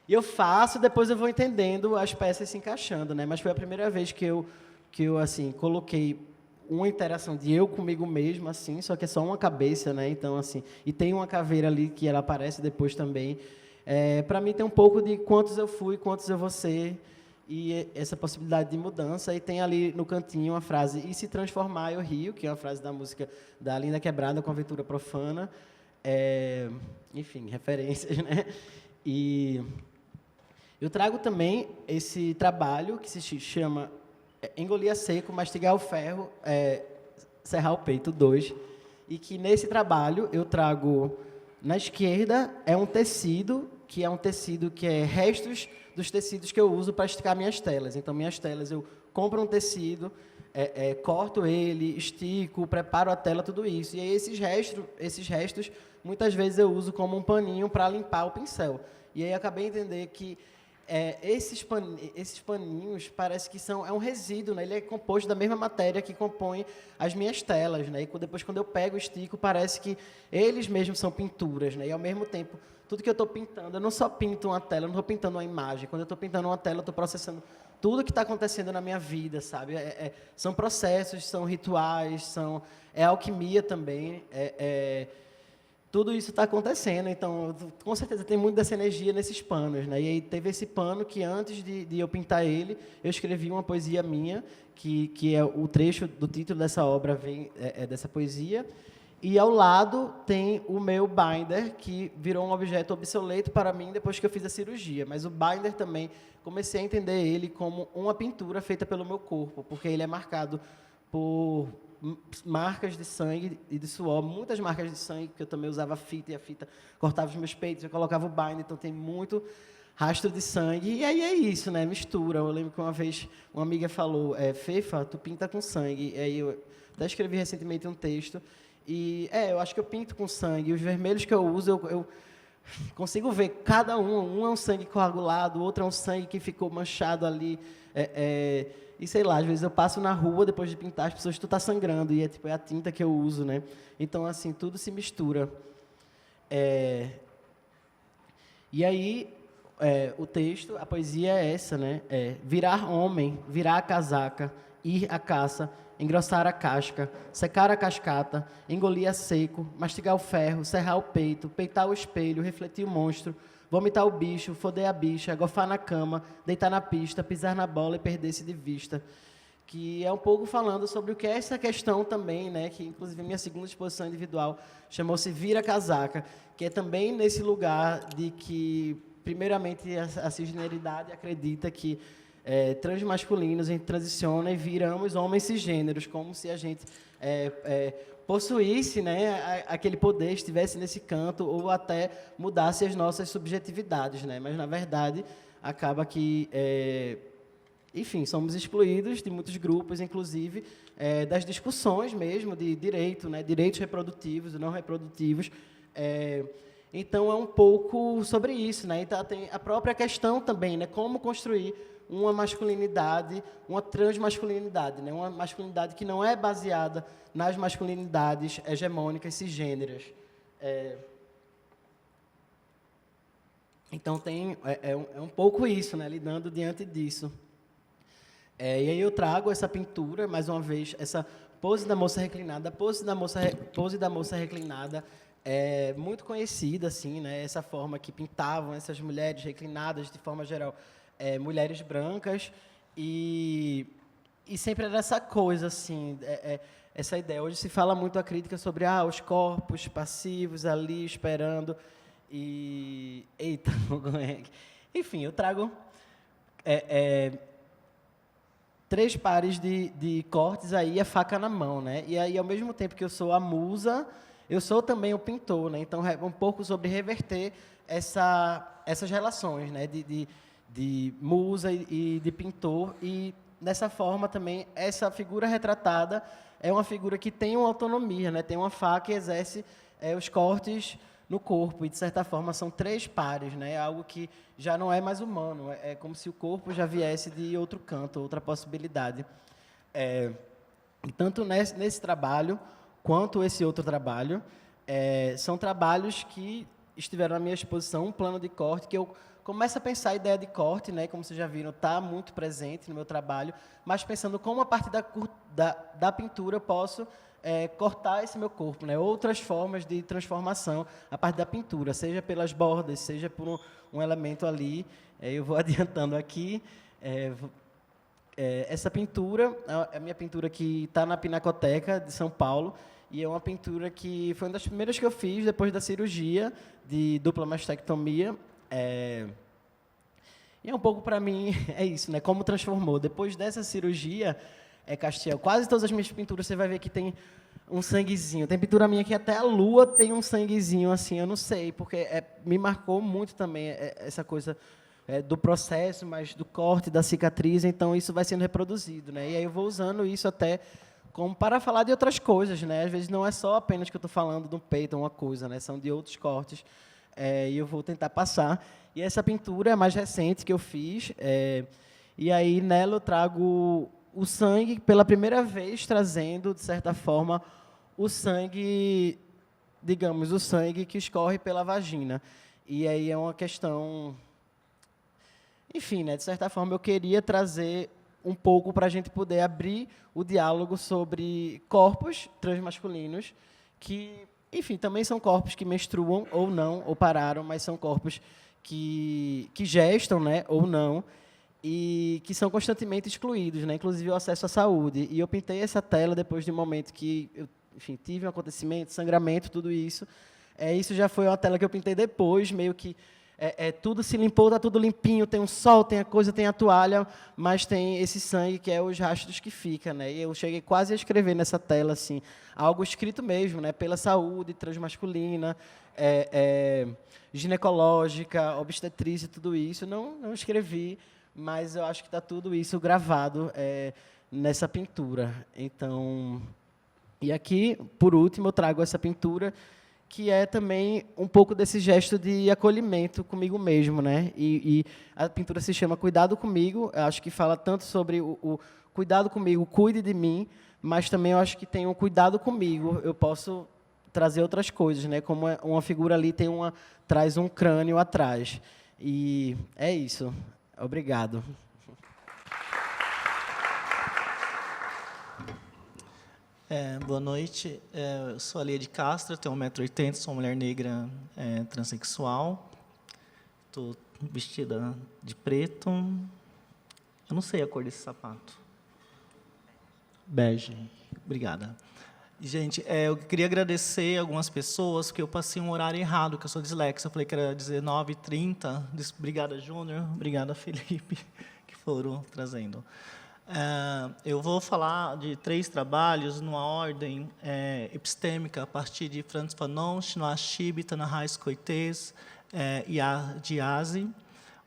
E eu faço, depois eu vou entendendo as peças se encaixando, né? Mas foi a primeira vez que eu assim, coloquei uma interação de eu comigo mesmo, assim, só que é só uma cabeça, né? Então, assim, e tem uma caveira ali que ela aparece depois também. Para mim, tem um pouco de quantos eu fui, quantos eu vou ser, e essa possibilidade de mudança. E tem ali no cantinho uma frase, e se transformar eu rio, que é uma frase da música da Linda Quebrada com Aventura Profana. Enfim, referências, né? E eu trago também esse trabalho que se chama Engolir a Seco, Mastigar o Ferro, Serrar o Peito 2, e que nesse trabalho eu trago, na esquerda, um tecido que é restos dos tecidos que eu uso para esticar minhas telas. Então, minhas telas, eu compro um tecido, corto ele, estico, preparo a tela, tudo isso. E aí esses restos, muitas vezes eu uso como um paninho para limpar o pincel. E aí acabei de entender que esses paninhos parece que é um resíduo, né? Ele é composto da mesma matéria que compõe as minhas telas, né? E depois, quando eu pego o estico, parece que eles mesmos são pinturas, né? E, ao mesmo tempo, tudo que eu estou pintando, eu não só pinto uma tela, eu não estou pintando uma imagem. Quando eu estou pintando uma tela, eu estou processando tudo que está acontecendo na minha vida, sabe? São processos, são rituais, é alquimia também, tudo isso está acontecendo, então, com certeza, tem muito dessa energia nesses panos, né? E aí teve esse pano que, antes de eu pintar ele, eu escrevi uma poesia minha, que é o trecho do título dessa obra, vem dessa poesia, e ao lado tem o meu binder, que virou um objeto obsoleto para mim depois que eu fiz a cirurgia. Mas o binder também, comecei a entender ele como uma pintura feita pelo meu corpo, porque ele é marcado por marcas de sangue e de suor, muitas marcas de sangue, porque eu também usava fita, e a fita cortava os meus peitos, eu colocava o binder, então tem muito rastro de sangue, e aí é isso, né, mistura. Eu lembro que uma vez uma amiga falou, Fefa, tu pinta com sangue, e aí eu até escrevi recentemente um texto, e eu acho que eu pinto com sangue, os vermelhos que eu uso, eu consigo ver cada um é um sangue coagulado, o outro é um sangue que ficou manchado ali, e sei lá, às vezes eu passo na rua depois de pintar, as pessoas, tu tá sangrando, e é a tinta que eu uso, né? Então, assim, tudo se mistura. E aí, o texto, a poesia é essa, né? Virar homem, virar a casaca, ir à caça, engrossar a casca, secar a cascata, engolir a seco, mastigar o ferro, serrar o peito, peitar o espelho, refletir o monstro, vomitar o bicho, foder a bicha, gofar na cama, deitar na pista, pisar na bola e perder-se de vista. Que é um pouco falando sobre o que é essa questão também, né? Que, inclusive, minha segunda exposição individual chamou-se Vira Casaca, que é também nesse lugar de que, primeiramente, a cisgeneridade acredita que transmasculinos, a gente transiciona e viramos homens cisgêneros, como se a gente possuísse, né, aquele poder, estivesse nesse canto, ou até mudasse as nossas subjetividades, né? Mas, na verdade, acaba que, enfim, somos excluídos de muitos grupos, inclusive das discussões mesmo de direito, né, direitos reprodutivos e não reprodutivos. Então, é um pouco sobre isso, né? Então, tem a própria questão também, né, como construir uma masculinidade, uma transmasculinidade, né? Uma masculinidade que não é baseada nas masculinidades hegemônicas cisgêneras. Então, é um pouco isso, né? Lidando diante disso. E aí eu trago essa pintura, mais uma vez, essa pose da moça reclinada. A pose da moça reclinada é muito conhecida, assim, né? Essa forma que pintavam essas mulheres reclinadas, de forma geral, mulheres brancas, e sempre era essa coisa, assim, essa ideia. Hoje se fala muito a crítica sobre os corpos passivos ali, esperando, e... Eita, enfim, eu trago... 3 pares de cortes aí, a faca na mão, né? E aí, ao mesmo tempo que eu sou a musa, eu sou também o pintor, né? Então, é um pouco sobre reverter essas relações, né? De musa e de pintor. E, dessa forma, também, essa figura retratada é uma figura que tem uma autonomia, né? Tem uma faca que exerce os cortes no corpo. E, de certa forma, são 3 pares, né? Algo que já não é mais humano. É como se o corpo já viesse de outro canto, outra possibilidade. E tanto nesse trabalho, quanto esse outro trabalho, são trabalhos que estiveram na minha exposição, um plano de corte, que eu começo a pensar a ideia de corte, né, como vocês já viram, está muito presente no meu trabalho, mas pensando como a partir da pintura eu posso cortar esse meu corpo, né, outras formas de transformação a partir da pintura, seja pelas bordas, seja por um elemento ali. Eu vou adiantando aqui. Essa pintura é a minha pintura que está na Pinacoteca de São Paulo, e é uma pintura que foi uma das primeiras que eu fiz depois da cirurgia de dupla mastectomia. E um pouco, para mim, é isso, né? Como transformou. Depois dessa cirurgia, Castiel, quase todas as minhas pinturas você vai ver que tem um sanguezinho. Tem pintura minha que até a lua tem um sanguezinho, assim, eu não sei, porque me marcou muito também essa coisa do processo, mas do corte, da cicatriz, então isso vai sendo reproduzido, né? E aí eu vou usando isso até como para falar de outras coisas, né? Às vezes não é só apenas que eu estou falando do peito, uma coisa, né? São de outros cortes, e eu vou tentar passar. E essa pintura é a mais recente que eu fiz, e aí nela eu trago o sangue, pela primeira vez, trazendo, de certa forma, o sangue, digamos, o sangue que escorre pela vagina. E aí é uma questão... Enfim, né, de certa forma, eu queria trazer um pouco para a gente poder abrir o diálogo sobre corpos transmasculinos que, enfim, também são corpos que menstruam ou não, ou pararam, mas são corpos que gestam, né, ou não, e que são constantemente excluídos, né, inclusive o acesso à saúde. E eu pintei essa tela depois de um momento que eu, enfim, tive um acontecimento, sangramento, tudo isso. Isso já foi uma tela que eu pintei depois, meio que tudo se limpou, está tudo limpinho, tem um sol, tem a coisa, tem a toalha, mas tem esse sangue que é os rastros que fica, né? E eu cheguei quase a escrever nessa tela assim, algo escrito mesmo, né? Pela saúde transmasculina, ginecológica, obstetrícia, tudo isso. Não escrevi, mas eu acho que está tudo isso gravado nessa pintura. Então, e aqui, por último, eu trago essa pintura que é também um pouco desse gesto de acolhimento comigo mesmo, né? E a pintura se chama Cuidado Comigo. Eu acho que fala tanto sobre o cuidado comigo, cuide de mim, mas também eu acho que tem um cuidado comigo. Eu posso trazer outras coisas, né? Como uma figura ali traz um crânio atrás. E é isso. Obrigado. Boa noite, eu sou a Lia de Castro, tenho 1,80 m, sou uma mulher negra transexual, estou vestida de preto, eu não sei a cor desse sapato. Bege. Obrigada. Gente, eu queria agradecer algumas pessoas, porque eu passei um horário errado, que eu sou dislexo, eu falei que era 19h30, obrigada, Júnior, obrigada, Felipe, que foram trazendo. Eu vou falar de 3 trabalhos numa ordem epistêmica, a partir de Frantz Fanon, Chinua Achebe, Ta-Nehisi Coates e Diazi.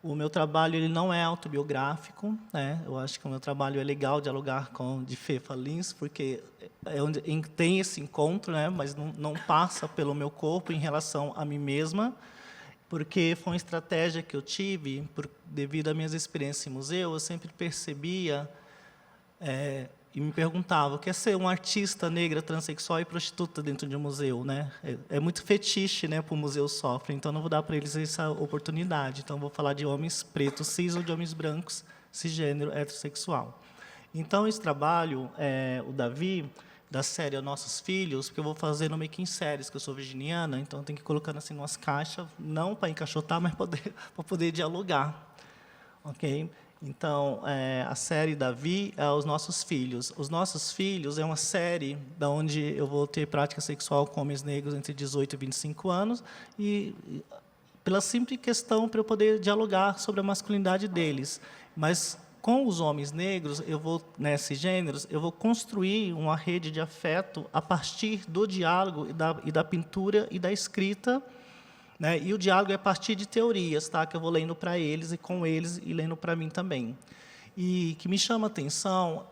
O meu trabalho ele não é autobiográfico, né? Eu acho que o meu trabalho é legal dialogar com de Fefa Lins, porque é onde tem esse encontro, né? Mas não passa pelo meu corpo em relação a mim mesma, porque foi uma estratégia que eu tive, devido às minhas experiências em museu, eu sempre percebia e me perguntava o que é ser uma artista negra, transexual e prostituta dentro de um museu, né? É muito fetiche, né, para o museu sofre, então não vou dar para eles essa oportunidade. Então vou falar de homens pretos cis ou de homens brancos cisgênero heterossexual. Então esse trabalho, o Davi, da série Os Nossos Filhos, porque eu vou fazer no meio que em séries, que eu sou virginiana, então tem que ir colocando assim umas caixas, não para encaixotar, mas para poder dialogar, ok? Então, a série Davi é Os Nossos Filhos. Os Nossos Filhos é uma série da onde eu vou ter prática sexual com homens negros entre 18 e 25 anos, e pela simples questão para eu poder dialogar sobre a masculinidade deles. Mas com os homens negros, cisgêneros, eu vou construir uma rede de afeto a partir do diálogo e da pintura e da escrita, né? E o diálogo é a partir de teorias, tá? Que eu vou lendo para eles e com eles e lendo para mim também. E que me chama a atenção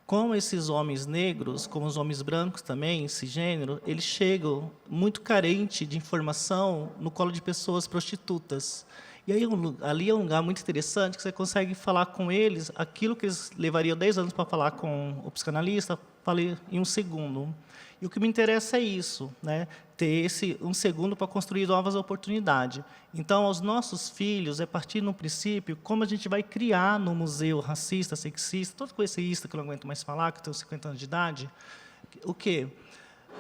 como esses homens negros, como os homens brancos também, cisgênero, eles chegam muito carentes de informação no colo de pessoas prostitutas. E aí, ali é um lugar muito interessante que você consegue falar com eles aquilo que eles levariam 10 anos para falar com o psicanalista, falei em 1 segundo. E o que me interessa é isso, né? Ter esse 1 segundo para construir novas oportunidades. Então, aos nossos filhos, é partir no princípio como a gente vai criar no museu racista, sexista, todo coiceísta, que eu não aguento mais falar, que eu tenho 50 anos de idade, o quê?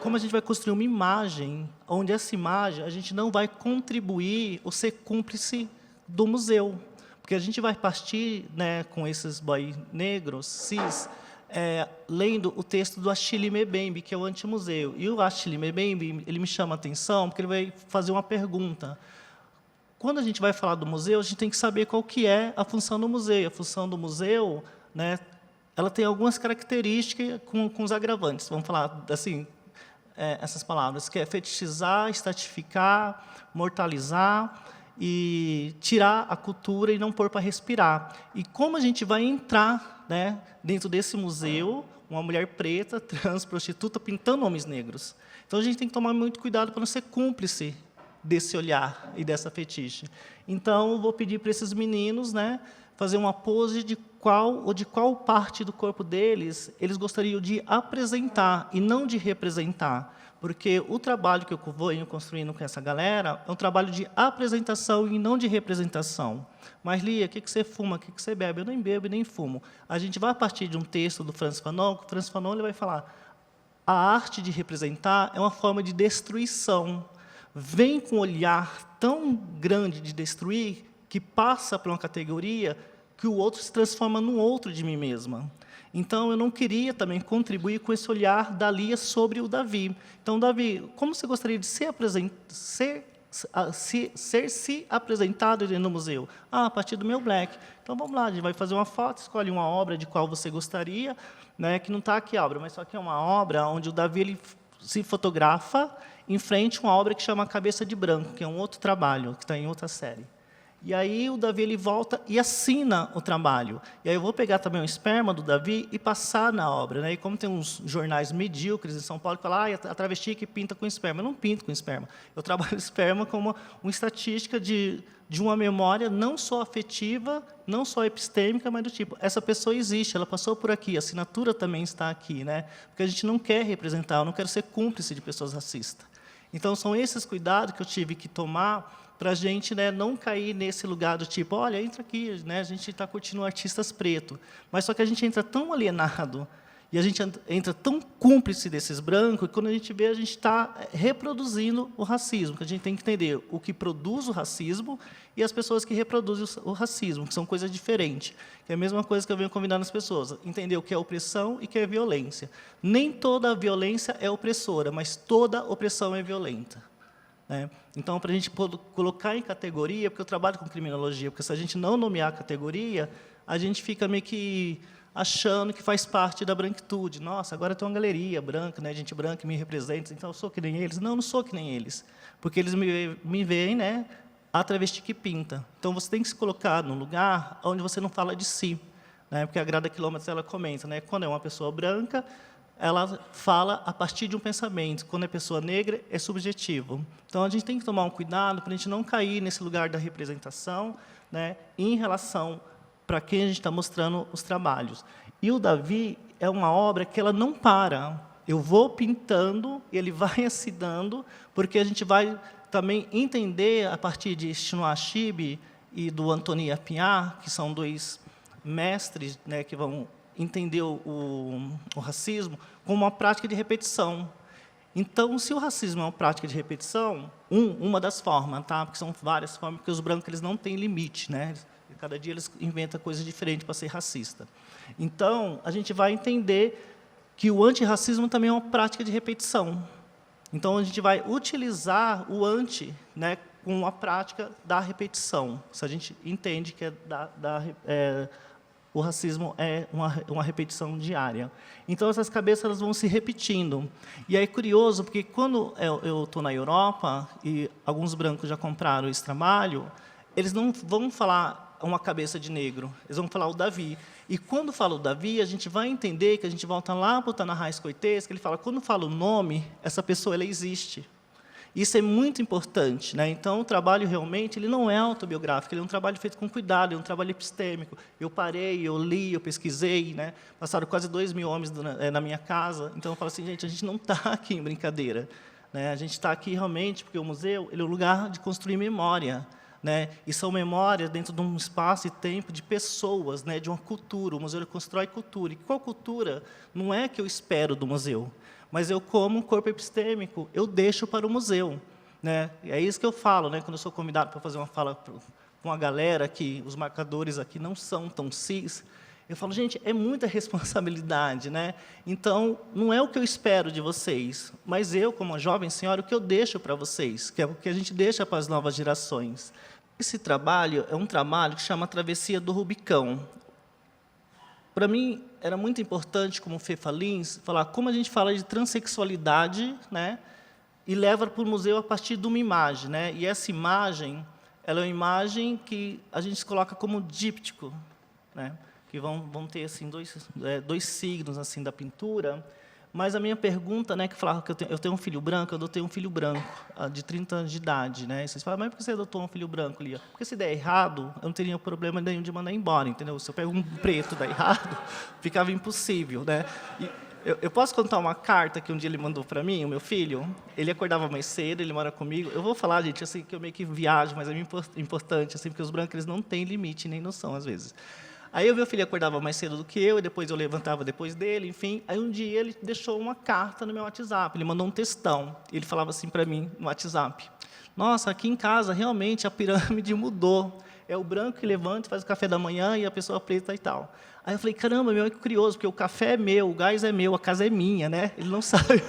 Como a gente vai construir uma imagem, onde essa imagem a gente não vai contribuir ou ser cúmplice do museu. Porque a gente vai partir, né, com esses boys negros, cis, lendo o texto do Achille Mbembe, que é o antimuseu. E o Achille Mbembe, ele me chama a atenção porque ele vai fazer uma pergunta. Quando a gente vai falar do museu, a gente tem que saber qual que é a função do museu. A função do museu, né, ela tem algumas características com os agravantes. Vamos falar assim, essas palavras, que é fetichizar, estatificar, mortalizar e tirar a cultura e não pôr para respirar. E como a gente vai entrar, né, dentro desse museu, uma mulher preta, trans, prostituta, pintando homens negros? Então, a gente tem que tomar muito cuidado para não ser cúmplice desse olhar e dessa fetiche. Então, eu vou pedir para esses meninos, né, fazer uma pose de qual parte do corpo deles eles gostariam de apresentar e não de representar. Porque o trabalho que eu vou construindo com essa galera é um trabalho de apresentação e não de representação. Mas, Lia, o que você fuma? O que você bebe? Eu nem bebo e nem fumo. A gente vai partir de um texto do Frantz Fanon, que o Frantz Fanon ele vai falar a arte de representar é uma forma de destruição. Vem com um olhar tão grande de destruir que passa para uma categoria que o outro se transforma num outro de mim mesma. Então, eu não queria também contribuir com esse olhar da Lia sobre o Davi. Então, Davi, como você gostaria de ser apresentado dentro do museu? A partir do meu black. Então, vamos lá, a gente vai fazer uma foto, escolhe uma obra de qual você gostaria, né, que não está aqui a obra, mas só que é uma obra onde o Davi ele se fotografa em frente a uma obra que chama Cabeça de Branco, que é um outro trabalho, que está em outra série. E aí o Davi ele volta e assina o trabalho. E aí eu vou pegar também o esperma do Davi e passar na obra, né? E como tem uns jornais medíocres em São Paulo que falam, a travesti que pinta com esperma. Eu não pinto com esperma. Eu trabalho esperma como uma estatística de uma memória não só afetiva, não só epistêmica, mas do tipo, essa pessoa existe, ela passou por aqui, a assinatura também está aqui, né? Porque a gente não quer representar, eu não quero ser cúmplice de pessoas racistas. Então, são esses cuidados que eu tive que tomar para a gente, né, não cair nesse lugar do tipo, olha, entra aqui, né, a gente está curtindo artistas pretos. Mas só que a gente entra tão alienado e a gente entra tão cúmplice desses brancos que, quando a gente vê, a gente está reproduzindo o racismo. Que a gente tem que entender o que produz o racismo e as pessoas que reproduzem o racismo, que são coisas diferentes. Que é a mesma coisa que eu venho convidando as pessoas, entender o que é opressão e o que é violência. Nem toda violência é opressora, mas toda opressão é violenta. Então, para a gente colocar em categoria, porque eu trabalho com criminologia, porque se a gente não nomear a categoria, a gente fica meio que achando que faz parte da branquitude. Nossa, agora tem uma galeria branca, né, gente branca que me representa, então eu sou que nem eles. Não, não sou que nem eles, porque eles me veem, né, a travesti que pinta. Então, você tem que se colocar num lugar onde você não fala de si, né, porque a Grada Quilômetros ela comenta, né, quando é uma pessoa branca, ela fala a partir de um pensamento. Quando é pessoa negra, é subjetivo. Então, a gente tem que tomar um cuidado para a gente não cair nesse lugar da representação, né, em relação para quem a gente está mostrando os trabalhos. E o Davi é uma obra que ela não para. Eu vou pintando, ele vai assinando, porque a gente vai também entender, a partir de Chinua Achebe e do Antoni Appiah, que são dois mestres, né, que vão entender o racismo como uma prática de repetição. Então, se o racismo é uma prática de repetição, uma das formas, tá? Porque são várias formas, porque os brancos eles não têm limite, né? Cada dia eles inventam coisas diferentes para ser racista. Então, a gente vai entender que o antirracismo também é uma prática de repetição. Então, a gente vai utilizar o anti, né, com a prática da repetição. Se a gente entende que o racismo é uma repetição diária. Então, essas cabeças elas vão se repetindo. E aí é curioso, porque quando eu estou na Europa, e alguns brancos já compraram esse trabalho, eles não vão falar uma cabeça de negro, eles vão falar o Davi. E quando fala o Davi, a gente vai entender que a gente volta lá para o Tanahais Coites, que ele fala, quando fala o nome, essa pessoa ela existe. Isso é muito importante, né? Então, o trabalho, realmente, ele não é autobiográfico, ele é um trabalho feito com cuidado, é um trabalho epistêmico. Eu parei, eu li, eu pesquisei, né? Passaram quase 2.000 homens na minha casa. Então, eu falo assim, gente, a gente não está aqui em brincadeira, né? A gente está aqui, realmente, porque o museu ele é um lugar de construir memória, né? E são memórias dentro de um espaço e tempo de pessoas, né? De uma cultura. O museu ele constrói cultura. E qual cultura? Não é que eu espero do museu, mas eu, como um corpo epistêmico, eu deixo para o museu, né? E é isso que eu falo, né? Quando eu sou convidado para fazer uma fala com a galera, que os marcadores aqui não são tão cis, eu falo, gente, é muita responsabilidade, né? Então, não é o que eu espero de vocês, mas eu, como uma jovem senhora, o que eu deixo para vocês, que é o que a gente deixa para as novas gerações. Esse trabalho é um trabalho que chama Travessia do Rubicão. Para mim, era muito importante, como Fefa Lins, falar como a gente fala de transexualidade, né, e leva para o museu a partir de uma imagem, né? E essa imagem, ela é uma imagem que a gente coloca como díptico, né? Que vão ter assim dois signos assim da pintura. Mas a minha pergunta, né, que falava que eu tenho um filho branco, eu adotei um filho branco de 30 anos de idade, né? E vocês falam, mas por que você adotou um filho branco, Lia? Porque se der errado, eu não teria problema nenhum de mandar embora, entendeu? Se eu pego um preto e der errado, ficava impossível, né? E eu posso contar uma carta que um dia ele mandou para mim, o meu filho? Ele acordava mais cedo, ele mora comigo. Eu vou falar, gente, assim, que eu meio que viajo, mas é importante, assim, porque os brancos eles não têm limite nem noção às vezes. Aí o meu filho acordava mais cedo do que eu, e depois eu levantava depois dele, enfim. Aí um dia ele deixou uma carta no meu WhatsApp, ele mandou um textão. Ele falava assim para mim no WhatsApp, nossa, aqui em casa realmente a pirâmide mudou. É o branco que levanta, faz o café da manhã e a pessoa preta e tal. Aí eu falei, caramba, meu, é curioso, porque o café é meu, o gás é meu, a casa é minha, né? Ele não sabe.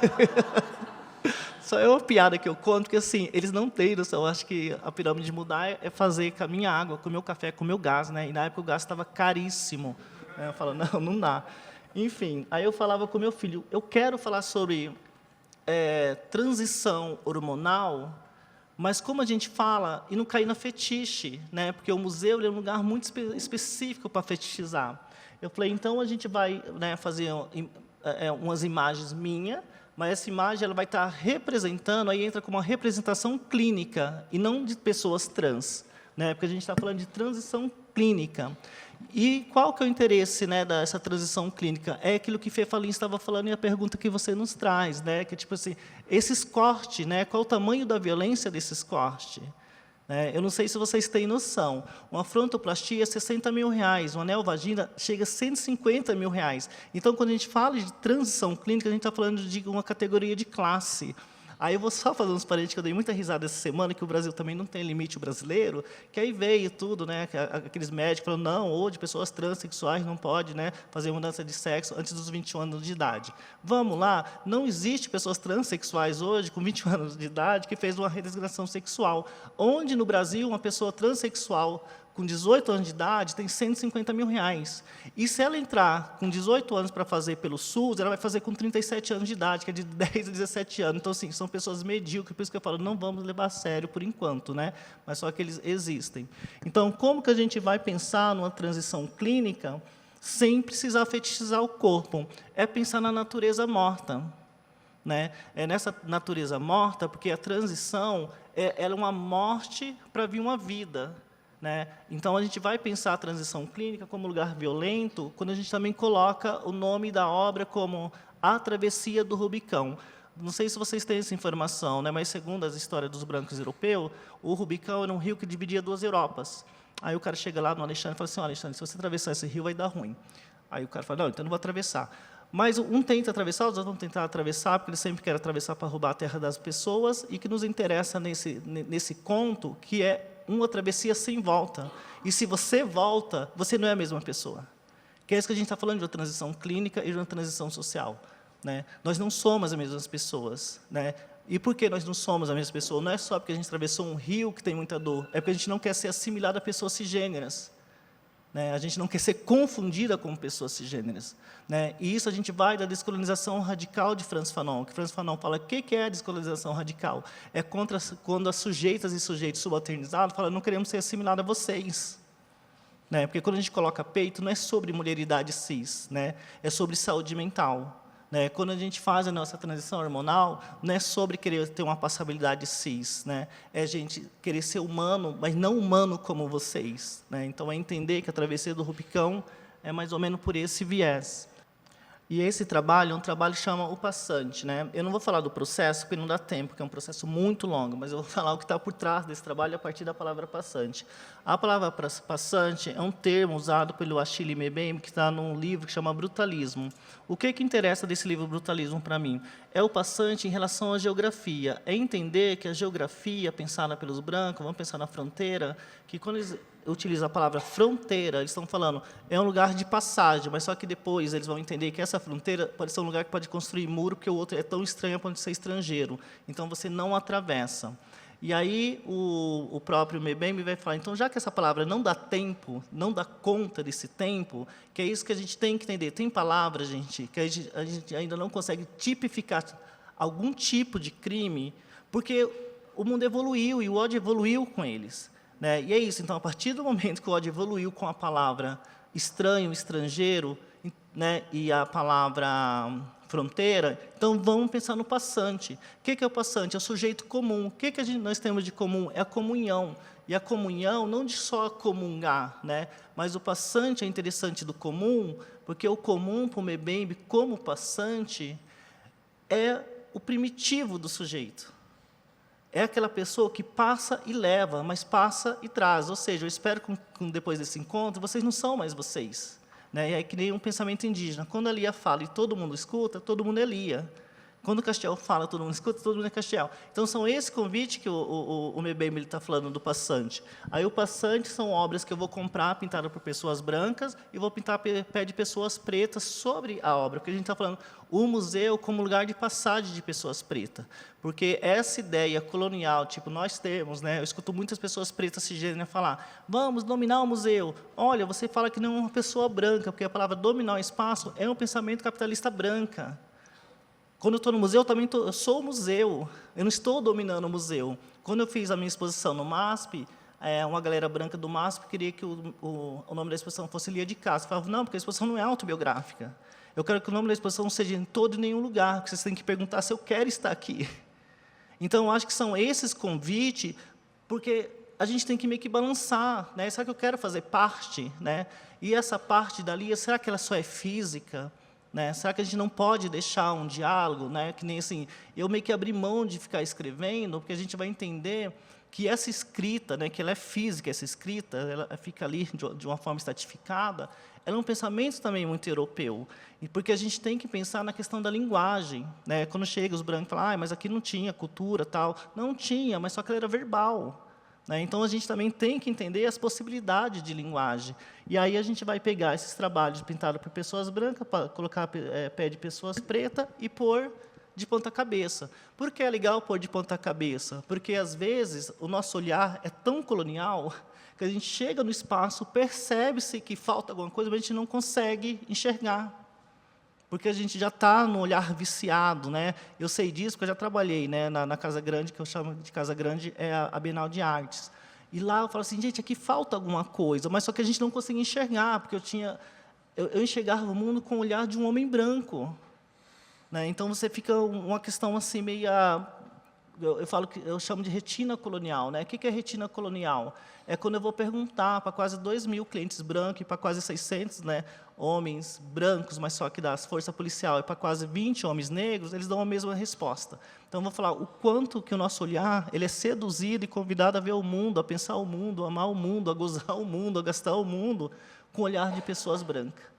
Só é uma piada que eu conto, porque assim, eles não têm noção. Eu acho que a pirâmide de mudar é fazer com a minha água, com o meu café, com o meu gás, né? E na época o gás estava caríssimo. Eu falo, não dá. Enfim, aí eu falava com o meu filho, eu quero falar sobre transição hormonal, mas como a gente fala, e não cair na fetiche, né? Porque o museu é um lugar muito específico para fetichizar. Eu falei, então a gente vai, né, fazer umas imagens minhas, mas essa imagem ela vai estar representando, aí entra como uma representação clínica, e não de pessoas trans, né? Porque a gente está falando de transição clínica. E qual que é o interesse, né, dessa transição clínica? É aquilo que Fefa Lins estava falando e a pergunta que você nos traz, né? Que tipo assim, esses cortes, né? Qual o tamanho da violência desses cortes? Eu não sei se vocês têm noção. Uma frontoplastia é R$60 mil, uma neovagina chega a R$150 mil. Então, quando a gente fala de transição clínica, a gente está falando de uma categoria de classe. Aí eu vou só fazer uns parênteses, que eu dei muita risada essa semana, que o Brasil também não tem limite o brasileiro, que aí veio tudo, né, aqueles médicos falando, não, ou de pessoas transexuais não pode, né, fazer mudança de sexo antes dos 21 anos de idade. Vamos lá, não existe pessoas transexuais hoje, com 21 anos de idade, que fez uma redesignação sexual. Onde, no Brasil, uma pessoa transexual com 18 anos de idade, tem R$150 mil. E se ela entrar com 18 anos para fazer pelo SUS, ela vai fazer com 37 anos de idade, que é de 10 a 17 anos. Então, assim, são pessoas medíocres, por isso que eu falo, não vamos levar a sério por enquanto, né? Mas só que eles existem. Então, como que a gente vai pensar numa transição clínica sem precisar fetichizar o corpo? É pensar na natureza morta. Né? É nessa natureza morta, porque a transição ela é uma morte para vir uma vida. Né? Então, a gente vai pensar a transição clínica como lugar violento, quando a gente também coloca o nome da obra como A Travessia do Rubicão. Não sei se vocês têm essa informação, né? Mas, segundo as histórias dos brancos europeus, o Rubicão era um rio que dividia duas Europas. Aí o cara chega lá no Alexandre e fala assim, Alexandre, se você atravessar esse rio, vai dar ruim. Aí o cara fala, não, então eu não vou atravessar. Mas um tenta atravessar, os outros vão tentar atravessar, porque eles sempre querem atravessar para roubar a terra das pessoas, e que nos interessa nesse conto, que é uma travessia sem volta. E se você volta, você não é a mesma pessoa. Que é isso que a gente está falando de uma transição clínica e de uma transição social. Né? Nós não somos as mesmas pessoas. Né? E por que nós não somos a mesma pessoa? Não é só porque a gente atravessou um rio que tem muita dor, é porque a gente não quer ser assimilado a pessoas cisgêneras. Né? A gente não quer ser confundida com pessoas cisgêneras. Né? E isso a gente vai da descolonização radical de Frantz Fanon, que Frantz Fanon fala, o que é a descolonização radical? É quando as sujeitas e sujeitos subalternizados falam, não queremos ser assimilados a vocês. Né? Porque quando a gente coloca peito, não é sobre mulheridade cis, né? É sobre saúde mental. Né? Quando a gente faz a nossa transição hormonal, não é sobre querer ter uma passabilidade cis, né? É a gente querer ser humano, mas não humano como vocês. Né? Então, é entender que a travessia do Rubicão é mais ou menos por esse viés. E esse trabalho é um trabalho que chama O Passante. Né? Eu não vou falar do processo, porque não dá tempo, porque é um processo muito longo, mas eu vou falar o que está por trás desse trabalho a partir da palavra passante. A palavra passante é um termo usado pelo Achille Mbembe, que está num livro que chama Brutalismo. O que interessa desse livro Brutalismo para mim? É o passante em relação à geografia. É entender que a geografia, pensada pelos brancos, vamos pensar na fronteira, que quando eles utilizam a palavra fronteira, eles estão falando, é um lugar de passagem, mas só que depois eles vão entender que essa fronteira pode ser um lugar que pode construir muro, porque o outro é tão estranho a ponto de ser estrangeiro. Então, você não atravessa. E aí, o próprio Mbembe vai falar, então, já que essa palavra não dá tempo, não dá conta desse tempo, que é isso que a gente tem que entender. Tem palavras, gente, que a gente ainda não consegue tipificar algum tipo de crime, porque o mundo evoluiu e o ódio evoluiu com eles. Né? E é isso. Então, a partir do momento que o ódio evoluiu com a palavra estranho, estrangeiro, né, e a palavra fronteira, então vamos pensar no passante. O que é o passante? É o sujeito comum. O que nós temos de comum? É a comunhão. E a comunhão não de só comungar, né, mas o passante é interessante do comum, porque o comum, para o Mbembe, como passante, é o primitivo do sujeito. É aquela pessoa que passa e leva, mas passa e traz. Ou seja, eu espero que depois desse encontro, vocês não são mais vocês. Né? É que nem um pensamento indígena. Quando a Lia fala e todo mundo escuta, todo mundo é Lia. Quando o Castiel fala, todo mundo escuta, todo mundo é Castiel. Então, são esse convite que o Mbembe está falando do passante. Aí, o passante são obras que eu vou comprar, pintadas por pessoas brancas, e vou pintar pé de pessoas pretas sobre a obra. Porque a gente está falando o museu como lugar de passagem de pessoas pretas. Porque essa ideia colonial, tipo, nós temos, né, eu escuto muitas pessoas pretas cisgêneras falar, vamos dominar o museu. Olha, você fala que não é uma pessoa branca, porque a palavra dominar o espaço é um pensamento capitalista branca. Quando eu estou no museu, eu sou o museu. Eu não estou dominando o museu. Quando eu fiz a minha exposição no MASP, uma galera branca do MASP queria que o nome da exposição fosse Lia de Castro. Eu falava, não, porque a exposição não é autobiográfica. Eu quero que o nome da exposição não seja em todo e nenhum lugar, porque vocês têm que perguntar se eu quero estar aqui. Então, eu acho que são esses convites, porque a gente tem que meio que balançar. Né? Será que eu quero fazer parte? Né? E essa parte da Lia, será que ela só é física? Né? Será que a gente não pode deixar um diálogo? Né? Que nem assim, eu meio que abri mão de ficar escrevendo, porque a gente vai entender que essa escrita, né, que ela é física, essa escrita, ela fica ali de uma forma estratificada, ela é um pensamento também muito europeu. E porque a gente tem que pensar na questão da linguagem. Né? Quando chega os brancos e falam, mas aqui não tinha cultura, tal. Não tinha, mas só que ela era verbal. Né? Então, a gente também tem que entender as possibilidades de linguagem. E aí a gente vai pegar esses trabalhos pintados por pessoas brancas, para colocar pé de pessoas pretas e pôr de ponta cabeça. Por que é legal pôr de ponta cabeça? Porque, às vezes, o nosso olhar é tão colonial que a gente chega no espaço, percebe-se que falta alguma coisa, mas a gente não consegue enxergar. Porque a gente já está no olhar viciado. Né? Eu sei disso, porque eu já trabalhei, né, na Casa Grande, que eu chamo de Casa Grande, é a Bienal de Artes. E lá eu falo assim, gente, aqui falta alguma coisa, mas só que a gente não conseguia enxergar, porque eu enxergava o mundo com o olhar de um homem branco. Né? Então, você fica uma questão assim, meio... Eu chamo de retina colonial. Né? O que é retina colonial? É quando eu vou perguntar para quase 2.000 clientes brancos e para quase 600, né, homens brancos, mas só que das forças policiais, e para quase 20 homens negros, eles dão a mesma resposta. Então, eu vou falar o quanto que o nosso olhar ele é seduzido e convidado a ver o mundo, a pensar o mundo, a amar o mundo, a gozar o mundo, a gastar o mundo, com o olhar de pessoas brancas.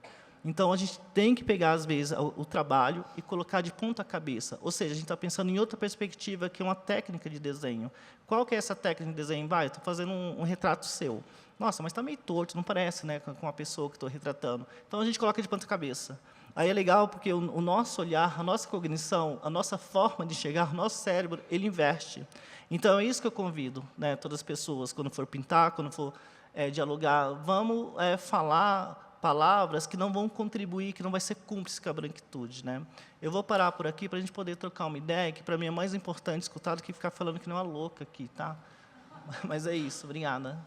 Então, a gente tem que pegar, às vezes, o trabalho e colocar de ponta cabeça. Ou seja, a gente está pensando em outra perspectiva, que é uma técnica de desenho. Qual que é essa técnica de desenho? Vai, estou fazendo um retrato seu. Nossa, mas está meio torto, não parece, né, com a pessoa que estou retratando. Então, a gente coloca de ponta cabeça. Aí é legal porque o nosso olhar, a nossa cognição, a nossa forma de enxergar, o nosso cérebro, ele inverte. Então, é isso que eu convido, né, todas as pessoas, quando for pintar, quando for dialogar, vamos falar palavras que não vão contribuir, que não vai ser cúmplice com a branquitude. Né? Eu vou parar por aqui para a gente poder trocar uma ideia, que para mim é mais importante escutar do que ficar falando que não é uma louca aqui. Tá? Mas é isso, obrigada.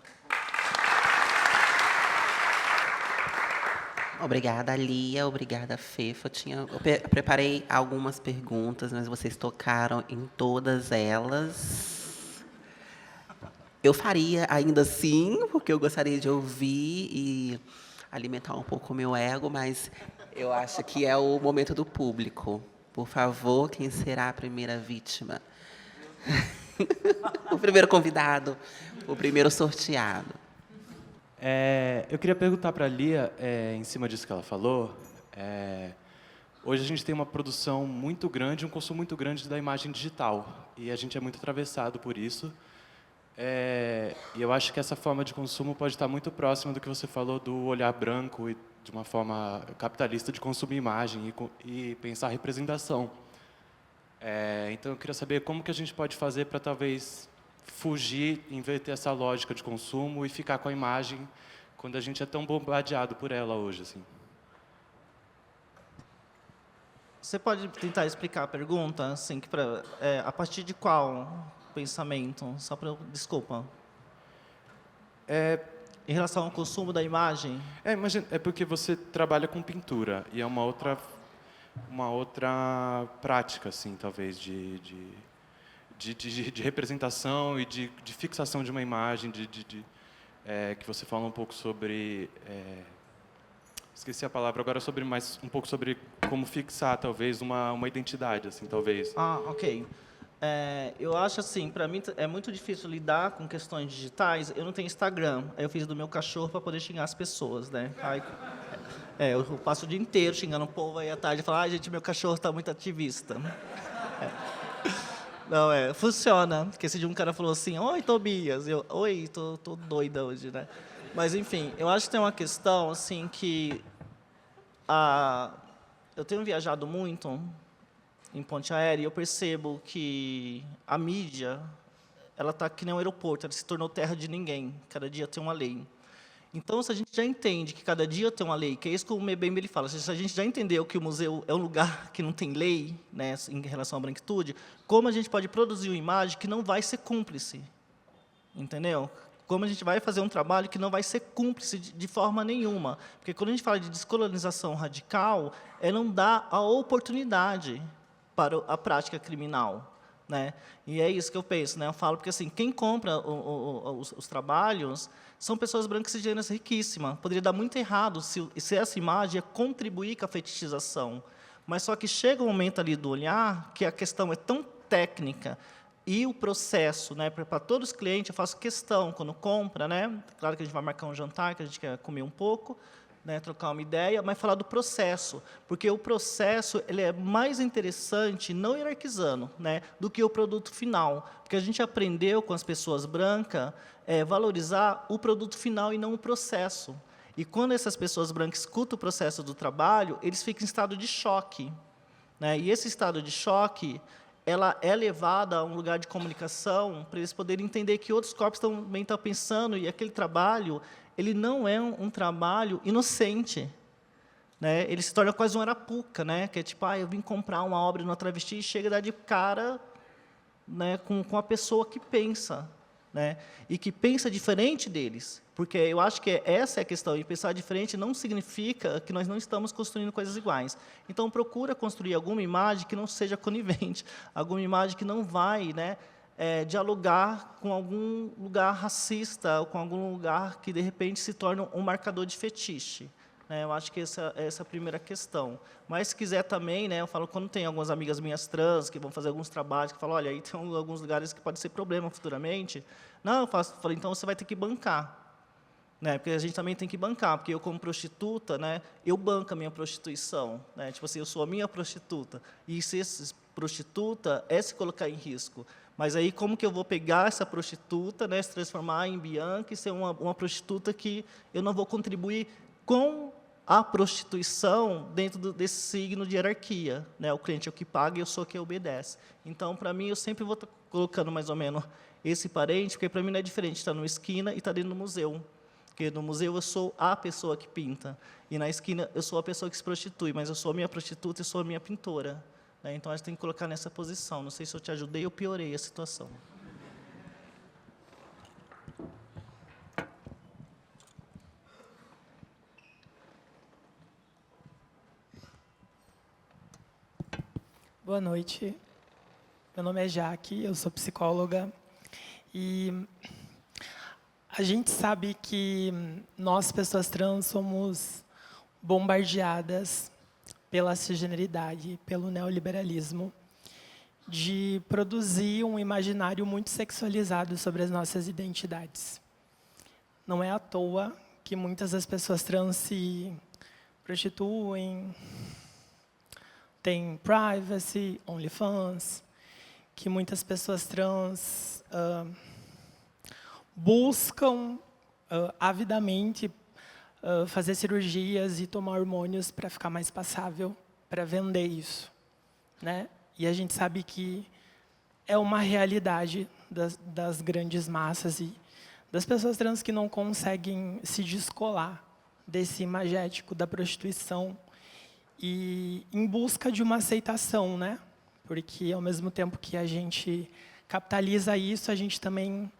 Obrigada, Lia. Obrigada, Fefa. Eu preparei algumas perguntas, mas vocês tocaram em todas elas. Eu faria ainda assim, porque eu gostaria de ouvir e alimentar um pouco o meu ego, mas eu acho que é o momento do público. Por favor, quem será a primeira vítima? O primeiro convidado, o primeiro sorteado. Eu queria perguntar para a Lia, em cima disso que ela falou, hoje a gente tem uma produção muito grande, um consumo muito grande da imagem digital, e a gente é muito atravessado por isso. E eu acho que essa forma de consumo pode estar muito próxima do que você falou do olhar branco e de uma forma capitalista de consumir imagem e pensar representação. Então, eu queria saber como que a gente pode fazer para, talvez, fugir, inverter essa lógica de consumo e ficar com a imagem quando a gente é tão bombardeado por ela hoje. Assim. Você pode tentar explicar a pergunta, assim, que a partir de qual pensamento? Só para desculpa. Em relação ao consumo da imagem? Imagina, é porque você trabalha com pintura e é uma outra prática, assim, talvez, de representação e de fixação de uma imagem, que você fala um pouco sobre... esqueci a palavra agora, um pouco sobre como fixar, talvez, uma identidade, assim, talvez. Ok. Eu acho assim, para mim é muito difícil lidar com questões digitais. Eu não tenho Instagram, aí eu fiz do meu cachorro para poder xingar as pessoas, né? Eu passo o dia inteiro xingando o povo, aí à tarde eu falo, gente, meu cachorro está muito ativista. Não, funciona. Porque esse dia um cara falou assim, oi, Tobias. Eu, oi, tô doida hoje, né? Mas, enfim, eu acho que tem uma questão, assim, que eu tenho viajado muito em ponte aérea e eu percebo que a mídia, ela está que nem um aeroporto, ela se tornou terra de ninguém. Cada dia tem uma lei. Então, se a gente já entende que cada dia tem uma lei, que é isso que o Mbembe ele fala, se a gente já entendeu que o museu é um lugar que não tem lei, né, em relação à branquitude, como a gente pode produzir uma imagem que não vai ser cúmplice? Entendeu? Como a gente vai fazer um trabalho que não vai ser cúmplice de forma nenhuma? Porque quando a gente fala de descolonização radical, não dá a oportunidade para a prática criminal. Né? E é isso que eu penso, né? Eu falo porque assim, quem compra os trabalhos são pessoas brancas e cisgêneras riquíssimas. Poderia dar muito errado se essa imagem ia contribuir com a fetichização. Mas só que chega um momento ali do olhar que a questão é tão técnica e o processo, né? Para todos os clientes, eu faço questão, quando compra, né? Claro que a gente vai marcar um jantar, que a gente quer comer um pouco, né, trocar uma ideia, mas falar do processo, porque o processo ele é mais interessante, não hierarquizando, né, do que o produto final, porque a gente aprendeu com as pessoas brancas valorizar o produto final e não o processo. E quando essas pessoas brancas escutam o processo do trabalho, eles ficam em estado de choque, né, e esse estado de choque ela é levada a um lugar de comunicação para eles poderem entender que outros corpos também estão pensando e aquele trabalho ele não é um trabalho inocente, né? Ele se torna quase um arapuca, né? Que é tipo, eu vim comprar uma obra numa travesti e chega a dar de cara, né, com a pessoa que pensa, né? E que pensa diferente deles, porque eu acho que essa é a questão, e pensar diferente não significa que nós não estamos construindo coisas iguais. Então, procura construir alguma imagem que não seja conivente, alguma imagem que não vai, né, dialogar com algum lugar racista, ou com algum lugar que, de repente, se torna um marcador de fetiche. Né? Eu acho que essa é a primeira questão. Mas, se quiser também, né, eu falo, quando tem algumas amigas minhas trans que vão fazer alguns trabalhos, que falam, olha, aí tem alguns lugares que pode ser problema futuramente. Não, eu falo, então você vai ter que bancar. Né? Porque a gente também tem que bancar, porque eu, como prostituta, né, eu banco a minha prostituição. Né? Tipo assim, eu sou a minha prostituta. E ser prostituta é se colocar em risco. Mas aí, como que eu vou pegar essa prostituta, né, se transformar em Bianca e ser uma prostituta que eu não vou contribuir com a prostituição dentro desse signo de hierarquia, né? O cliente é o que paga e eu sou o que obedece. Então, para mim, eu sempre vou estar colocando mais ou menos esse parente, porque para mim não é diferente estar numa esquina e estar dentro do museu. Porque no museu eu sou a pessoa que pinta, e na esquina eu sou a pessoa que se prostitui, mas eu sou a minha prostituta e sou a minha pintora, né? Então, a gente tem que colocar nessa posição. Não sei se eu te ajudei ou piorei a situação. Boa noite. Meu nome é Jaque, eu sou psicóloga. E a gente sabe que nós, pessoas trans, somos bombardeadas pela cisgeneridade, pelo neoliberalismo, de produzir um imaginário muito sexualizado sobre as nossas identidades. Não é à toa que muitas das pessoas trans se prostituem, tem privacy, OnlyFans, que muitas pessoas trans buscam avidamente fazer cirurgias e tomar hormônios para ficar mais passável, para vender isso, né? E a gente sabe que é uma realidade das grandes massas e das pessoas trans que não conseguem se descolar desse imagético da prostituição e em busca de uma aceitação, né? Porque, ao mesmo tempo que a gente capitaliza isso, a gente também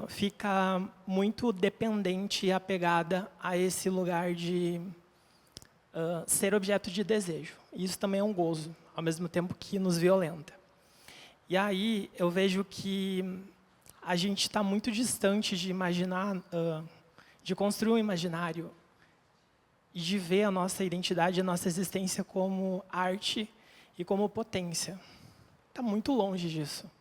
fica muito dependente e apegada a esse lugar de ser objeto de desejo. Isso também é um gozo, ao mesmo tempo que nos violenta. E aí eu vejo que a gente está muito distante de imaginar, de construir um imaginário e de ver a nossa identidade, a nossa existência como arte e como potência. Está muito longe disso.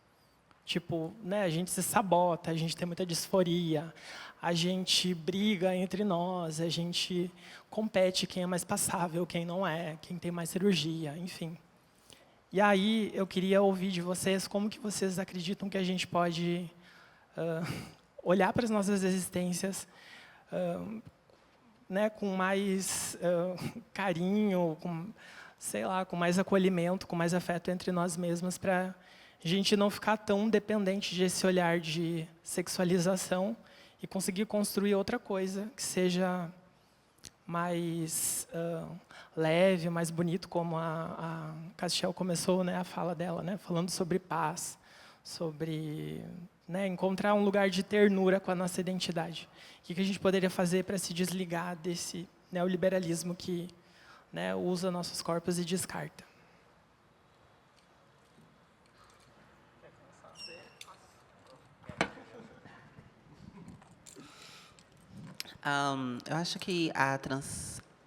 Tipo, né, a gente se sabota, a gente tem muita disforia, a gente briga entre nós, a gente compete quem é mais passável, quem não é, quem tem mais cirurgia, enfim. E aí eu queria ouvir de vocês como que vocês acreditam que a gente pode olhar para as nossas existências né, com mais carinho, com, sei lá, com mais acolhimento, com mais afeto entre nós mesmos, para a gente não ficar tão dependente desse olhar de sexualização e conseguir construir outra coisa que seja mais leve, mais bonito, como a Castiel começou, né, a fala dela, né, falando sobre paz, sobre, né, encontrar um lugar de ternura com a nossa identidade. O que a gente poderia fazer para se desligar desse neoliberalismo que, né, usa nossos corpos e descarta? Eu acho que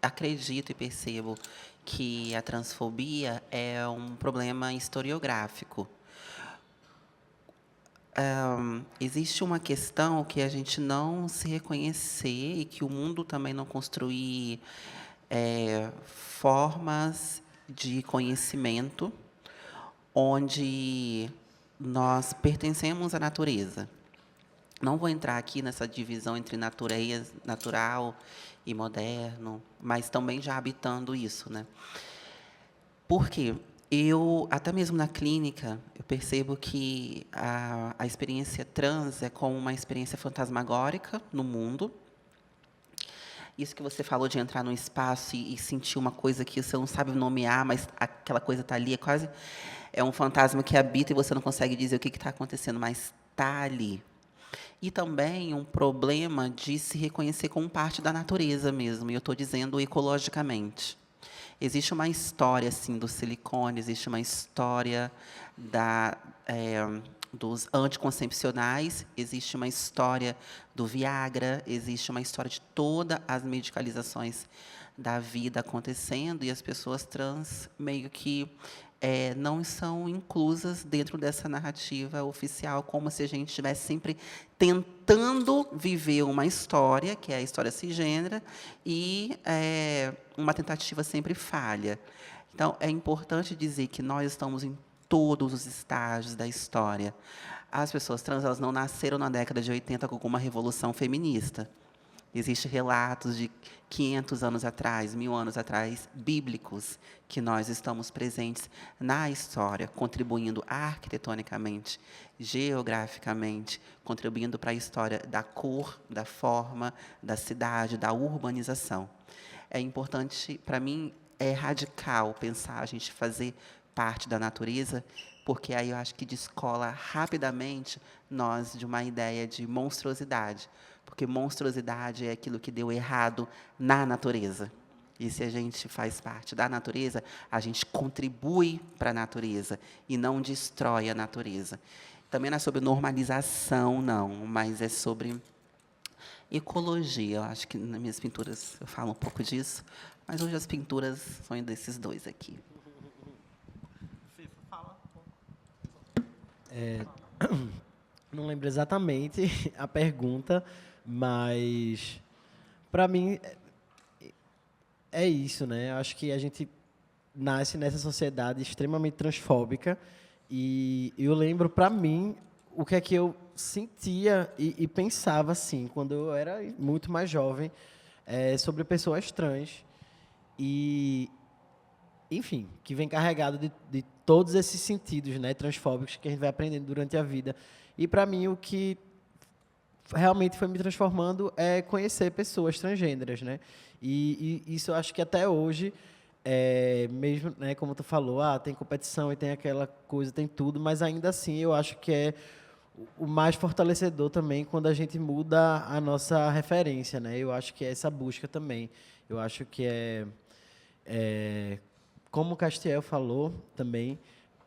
acredito e percebo que a transfobia é um problema historiográfico. Existe uma questão que a gente não se reconhecer e que o mundo também não construir formas de conhecimento onde nós pertencemos à natureza. Não vou entrar aqui nessa divisão entre natural e moderno, mas também já habitando isso, né? Porque até mesmo na clínica, eu percebo que a experiência trans é como uma experiência fantasmagórica no mundo. Isso que você falou de entrar num espaço e sentir uma coisa que você não sabe nomear, mas aquela coisa está ali, é um fantasma que habita e você não consegue dizer o que está acontecendo, mas está ali. E também um problema de se reconhecer como parte da natureza mesmo, e eu estou dizendo ecologicamente. Existe uma história assim, do silicone, existe uma história dos anticoncepcionais, existe uma história do Viagra, existe uma história de todas as medicalizações da vida acontecendo, e as pessoas trans meio que não são inclusas dentro dessa narrativa oficial, como se a gente estivesse sempre tentando viver uma história, que é a história cisgênera, e uma tentativa sempre falha. Então, é importante dizer que nós estamos em todos os estágios da história. As pessoas trans, elas não nasceram na década de 80 com alguma revolução feminista. Existem relatos de 500 anos atrás, 1000 anos atrás, bíblicos, que nós estamos presentes na história, contribuindo arquitetonicamente, geograficamente, contribuindo para a história da cor, da forma, da cidade, da urbanização. É importante, para mim, é radical pensar a gente fazer parte da natureza, porque aí eu acho que descola rapidamente nós de uma ideia de monstruosidade, porque monstruosidade é aquilo que deu errado na natureza. E se a gente faz parte da natureza, a gente contribui para a natureza e não destrói a natureza. Também não é sobre normalização, não, mas é sobre ecologia. Eu acho que nas minhas pinturas eu falo um pouco disso, mas hoje as pinturas são desses dois aqui. Não lembro exatamente a pergunta, mas para mim é isso, né? Eu acho que a gente nasce nessa sociedade extremamente transfóbica e eu lembro, para mim, o que é que eu sentia e pensava assim quando eu era muito mais jovem sobre pessoas trans e, enfim, que vem carregado de todos esses sentidos, né, transfóbicos que a gente vai aprendendo durante a vida. E, para mim, o que realmente foi me transformando é conhecer pessoas transgêneras, né? E isso eu acho que até hoje, mesmo, né, como tu falou, tem competição e tem aquela coisa, tem tudo, mas ainda assim eu acho que é o mais fortalecedor também quando a gente muda a nossa referência, né? Eu acho que é essa busca também. Eu acho que como o Castiel falou também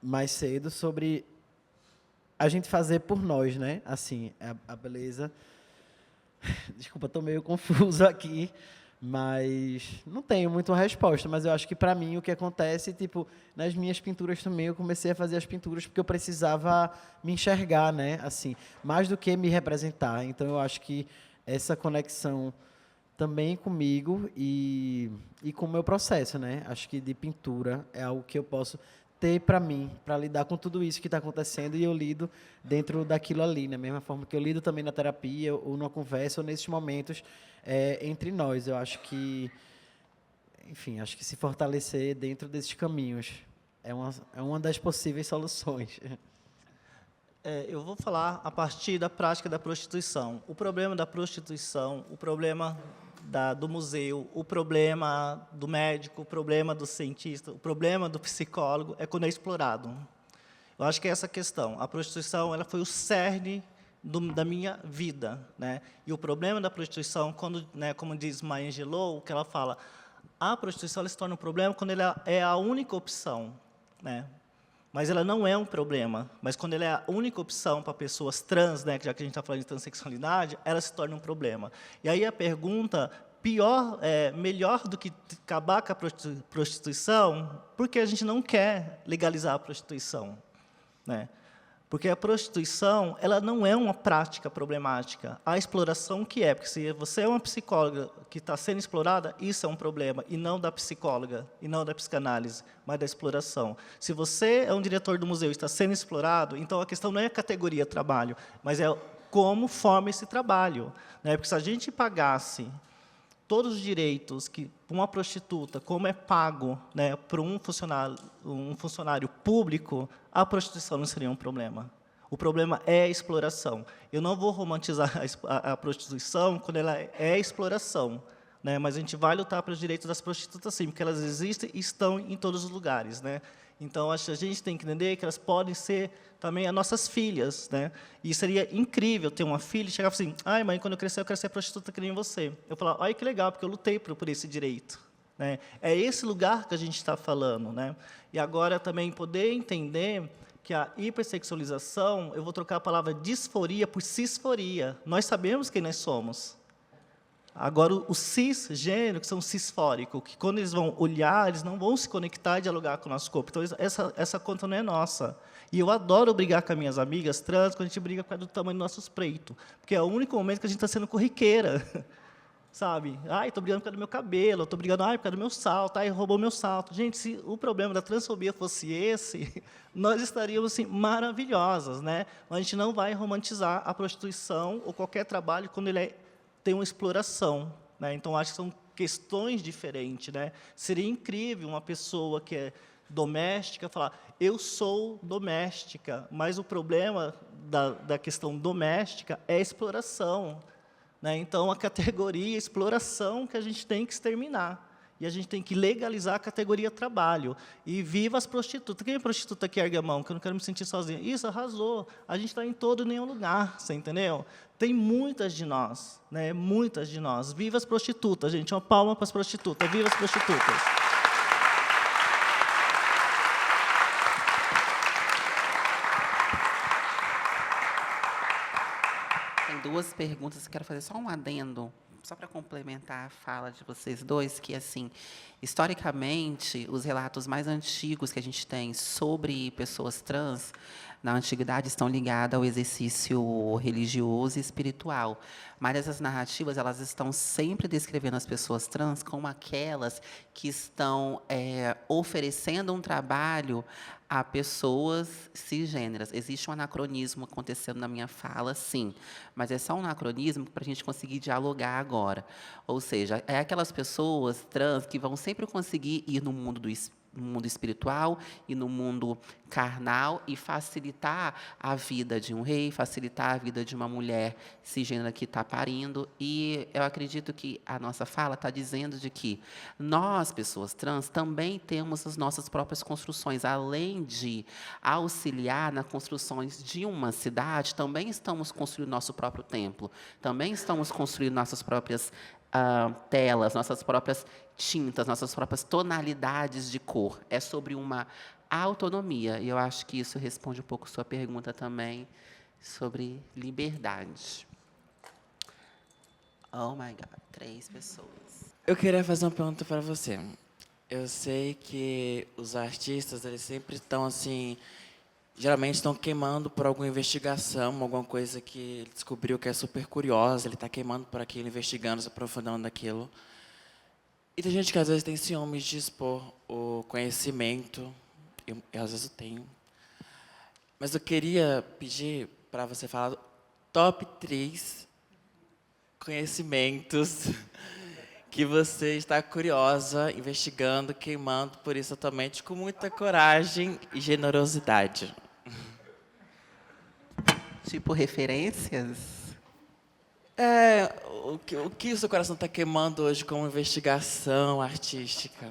mais cedo, sobre a gente fazer por nós, né? Assim, a beleza... Desculpa, estou meio confuso aqui, mas não tenho muita resposta. Mas eu acho que, para mim, o que acontece, tipo, nas minhas pinturas também, eu comecei a fazer as pinturas porque eu precisava me enxergar, né? Assim, mais do que me representar. Então, eu acho que essa conexão também comigo e com o meu processo, né? Acho que de pintura é algo que eu posso ter para mim, para lidar com tudo isso que está acontecendo, e eu lido dentro daquilo ali, da mesma forma que eu lido também na terapia, ou numa conversa, ou nesses momentos entre nós. Eu acho que, enfim, acho que se fortalecer dentro desses caminhos é uma das possíveis soluções. Eu vou falar a partir da prática da prostituição. O problema da prostituição, o problema do museu, o problema do médico, o problema do cientista, o problema do psicólogo é quando é explorado. Eu acho que é essa questão. A prostituição, ela foi o cerne da minha vida, né? E o problema da prostituição, quando, né, como diz Maya Angelou, que ela fala, a prostituição ela se torna um problema quando ela é a única opção, né? Mas ela não é um problema. Mas quando ela é a única opção para pessoas trans, né, já que a gente está falando de transexualidade, ela se torna um problema. E aí a pergunta melhor do que acabar com a prostituição, porque a gente não quer legalizar a prostituição, né? Porque a prostituição, ela não é uma prática problemática. A exploração que é, porque se você é uma psicóloga que está sendo explorada, isso é um problema, e não da psicóloga, e não da psicanálise, mas da exploração. Se você é um diretor do museu e está sendo explorado, então a questão não é a categoria trabalho, mas é como forma esse trabalho, né? Porque se a gente pagasse todos os direitos que uma prostituta, como é pago, né, para um funcionário público, a prostituição não seria um problema. O problema é a exploração. Eu não vou romantizar a prostituição quando ela é exploração, né, mas a gente vai lutar pelos direitos das prostitutas, sim, porque elas existem e estão em todos os lugares, né? Então, acho que a gente tem que entender que elas podem ser também as nossas filhas, né? E seria incrível ter uma filha e chegar assim, ai, mãe, quando eu crescer, eu quero ser prostituta que nem você. Eu falar, olha que legal, porque eu lutei por esse direito, né? É esse lugar que a gente está falando, né? E agora também poder entender que a hipersexualização, eu vou trocar a palavra disforia por cisforia. Nós sabemos quem nós somos. Agora, os cisgênero, que são cisfóricos, que quando eles vão olhar, eles não vão se conectar e dialogar com o nosso corpo. Então, essa conta não é nossa. E eu adoro brigar com as minhas amigas trans quando a gente briga por causa do tamanho dos nossos peitos, porque é o único momento que a gente está sendo corriqueira. Sabe? Ai, estou brigando por causa do meu cabelo, estou brigando por causa do meu salto, ai, roubou meu salto. Gente, se o problema da transfobia fosse esse, nós estaríamos assim, maravilhosas, né? Mas a gente não vai romantizar a prostituição ou qualquer trabalho quando ele é tem uma exploração, né? Então, acho que são questões diferentes, né? Seria incrível uma pessoa que é doméstica falar, eu sou doméstica, mas o problema da questão doméstica é a exploração, né? Então, a categoria exploração que a gente tem que exterminar. E a gente tem que legalizar a categoria trabalho. E viva as prostitutas. Quem é prostituta que ergue a mão? Que eu não quero me sentir sozinha. Isso, arrasou. A gente está em todo e nenhum lugar, você entendeu? Tem muitas de nós, né? Muitas de nós. Viva as prostitutas, gente. Uma palma para as prostitutas. Viva as prostitutas. Tem duas perguntas, quero fazer só um adendo, só para complementar a fala de vocês dois, que, assim, historicamente, os relatos mais antigos que a gente tem sobre pessoas trans, na antiguidade, estão ligados ao exercício religioso e espiritual. Mas essas narrativas, elas estão sempre descrevendo as pessoas trans como aquelas que estão oferecendo um trabalho a pessoas cisgêneras. Existe um anacronismo acontecendo na minha fala, sim, mas é só um anacronismo para a gente conseguir dialogar agora. Ou seja, é aquelas pessoas trans que vão sempre conseguir ir no mundo espiritual e no mundo carnal e facilitar a vida de um rei, facilitar a vida de uma mulher cisgênera que está parindo. E eu acredito que a nossa fala está dizendo de que nós, pessoas trans, também temos as nossas próprias construções. Além de auxiliar nas construções de uma cidade, também estamos construindo nosso próprio templo, também estamos construindo nossas próprias telas, nossas próprias tintas, nossas próprias tonalidades de cor. É sobre uma autonomia. E eu acho que isso responde um pouco a sua pergunta também sobre liberdade. Oh, my God. 3 pessoas. Eu queria fazer uma pergunta para você. Eu sei que os artistas, eles sempre estão, assim, geralmente estão queimando por alguma investigação, alguma coisa que ele descobriu que é super curiosa, ele está queimando por aquilo, investigando, se aprofundando naquilo. E tem gente que às vezes tem ciúmes de expor o conhecimento, eu às vezes eu tenho. Mas eu queria pedir para você falar top 3 conhecimentos que você está curiosa, investigando, queimando por isso atualmente, com muita coragem e generosidade. Tipo referências? O que o seu coração está queimando hoje como investigação artística?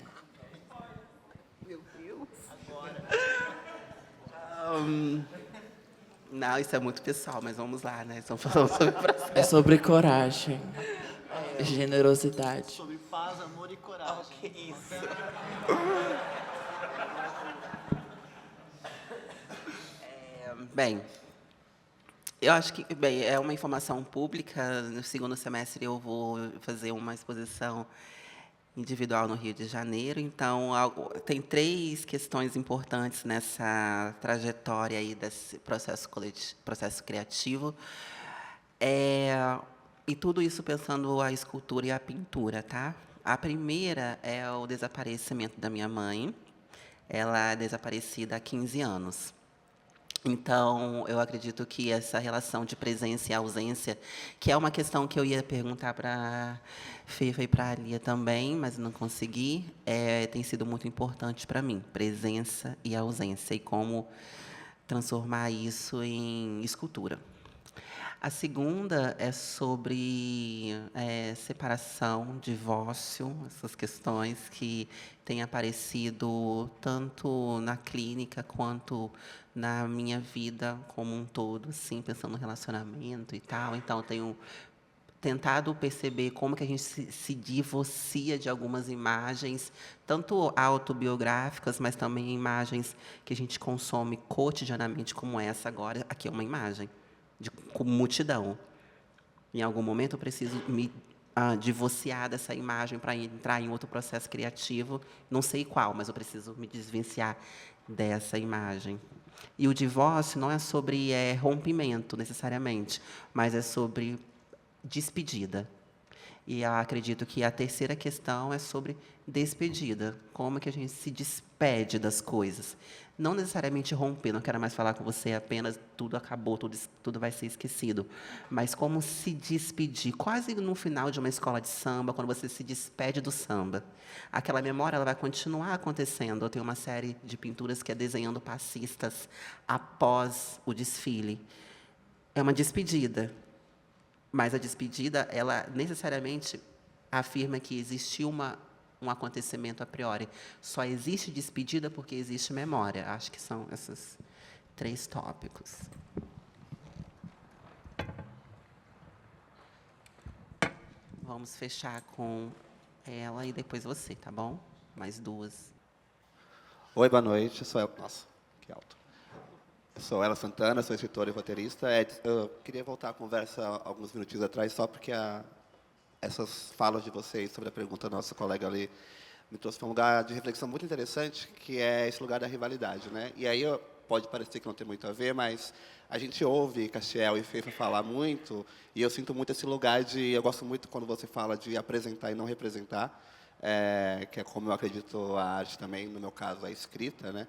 Meu Deus. Não, isso é muito pessoal, mas vamos lá, né? Estamos falando sobre o processo. É sobre coragem, generosidade. Sobre paz, amor e coragem. Que isso? Bem, eu acho que é uma informação pública. No segundo semestre eu vou fazer uma exposição individual no Rio de Janeiro. Então, tem 3 questões importantes nessa trajetória aí desse processo criativo. E tudo isso pensando a escultura e a pintura, tá? A primeira é o desaparecimento da minha mãe. Ela é desaparecida há 15 anos. Então, eu acredito que essa relação de presença e ausência, que é uma questão que eu ia perguntar para a Fefa e para a Lia também, mas não consegui, tem sido muito importante para mim, presença e ausência, e como transformar isso em escultura. A segunda é sobre separação, divórcio, essas questões que têm aparecido tanto na clínica quanto na minha vida como um todo, assim, pensando no relacionamento e tal. Então, eu tenho tentado perceber como que a gente se divorcia de algumas imagens, tanto autobiográficas, mas também imagens que a gente consome cotidianamente, como essa agora. Aqui é uma imagem com multidão. Em algum momento eu preciso me divorciar dessa imagem para entrar em outro processo criativo, não sei qual, mas eu preciso me desvencilhar dessa imagem. E o divórcio não é sobre rompimento, necessariamente, mas é sobre despedida. E eu acredito que a terceira questão é sobre despedida. Como é que a gente se despede das coisas? Não necessariamente romper, não quero mais falar com você, apenas tudo acabou, tudo vai ser esquecido. Mas como se despedir, quase no final de uma escola de samba, quando você se despede do samba. Aquela memória ela vai continuar acontecendo. Eu tenho uma série de pinturas que é desenhando passistas após o desfile. É uma despedida. Mas a despedida, ela necessariamente afirma que existiu um acontecimento a priori. Só existe despedida porque existe memória. Acho que são esses 3 tópicos. Vamos fechar com ela e depois você, tá bom? Mais 2. Oi, boa noite. Nossa, que alto. Eu sou Ela Santana, sou escritora e roteirista. Eu queria voltar à conversa alguns minutinhos atrás, só porque essas falas de vocês sobre a pergunta da nossa colega ali me trouxe para um lugar de reflexão muito interessante, que é esse lugar da rivalidade, né? E aí pode parecer que não tem muito a ver, mas a gente ouve Castiel e Fefa falar muito, e eu sinto muito esse lugar eu gosto muito quando você fala de apresentar e não representar, que é como eu acredito a arte também, no meu caso, a escrita, né?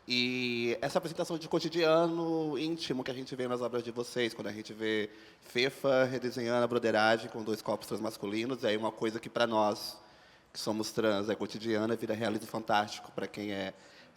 E essa apresentação de cotidiano íntimo que a gente vê nas obras de vocês, quando a gente vê Fefa redesenhando a broderagem com 2 corpos transmasculinos, é uma coisa que, para nós, que somos trans, é cotidiana, vira realismo fantástico para quem é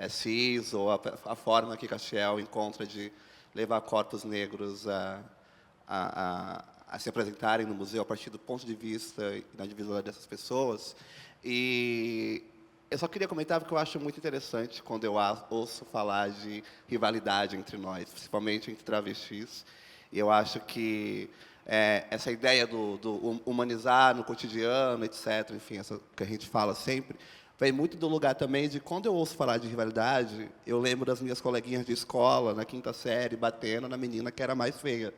cis, ou a forma que Castiel encontra de levar corpos negros a se apresentarem no museu a partir do ponto de vista e da individualidade dessas pessoas. E eu só queria comentar porque eu acho muito interessante quando eu ouço falar de rivalidade entre nós, principalmente entre travestis. E eu acho que essa ideia do humanizar no cotidiano, etc., enfim, essa que a gente fala sempre, vem muito do lugar também de, quando eu ouço falar de rivalidade, eu lembro das minhas coleguinhas de escola, na 5ª série, batendo na menina que era mais feia.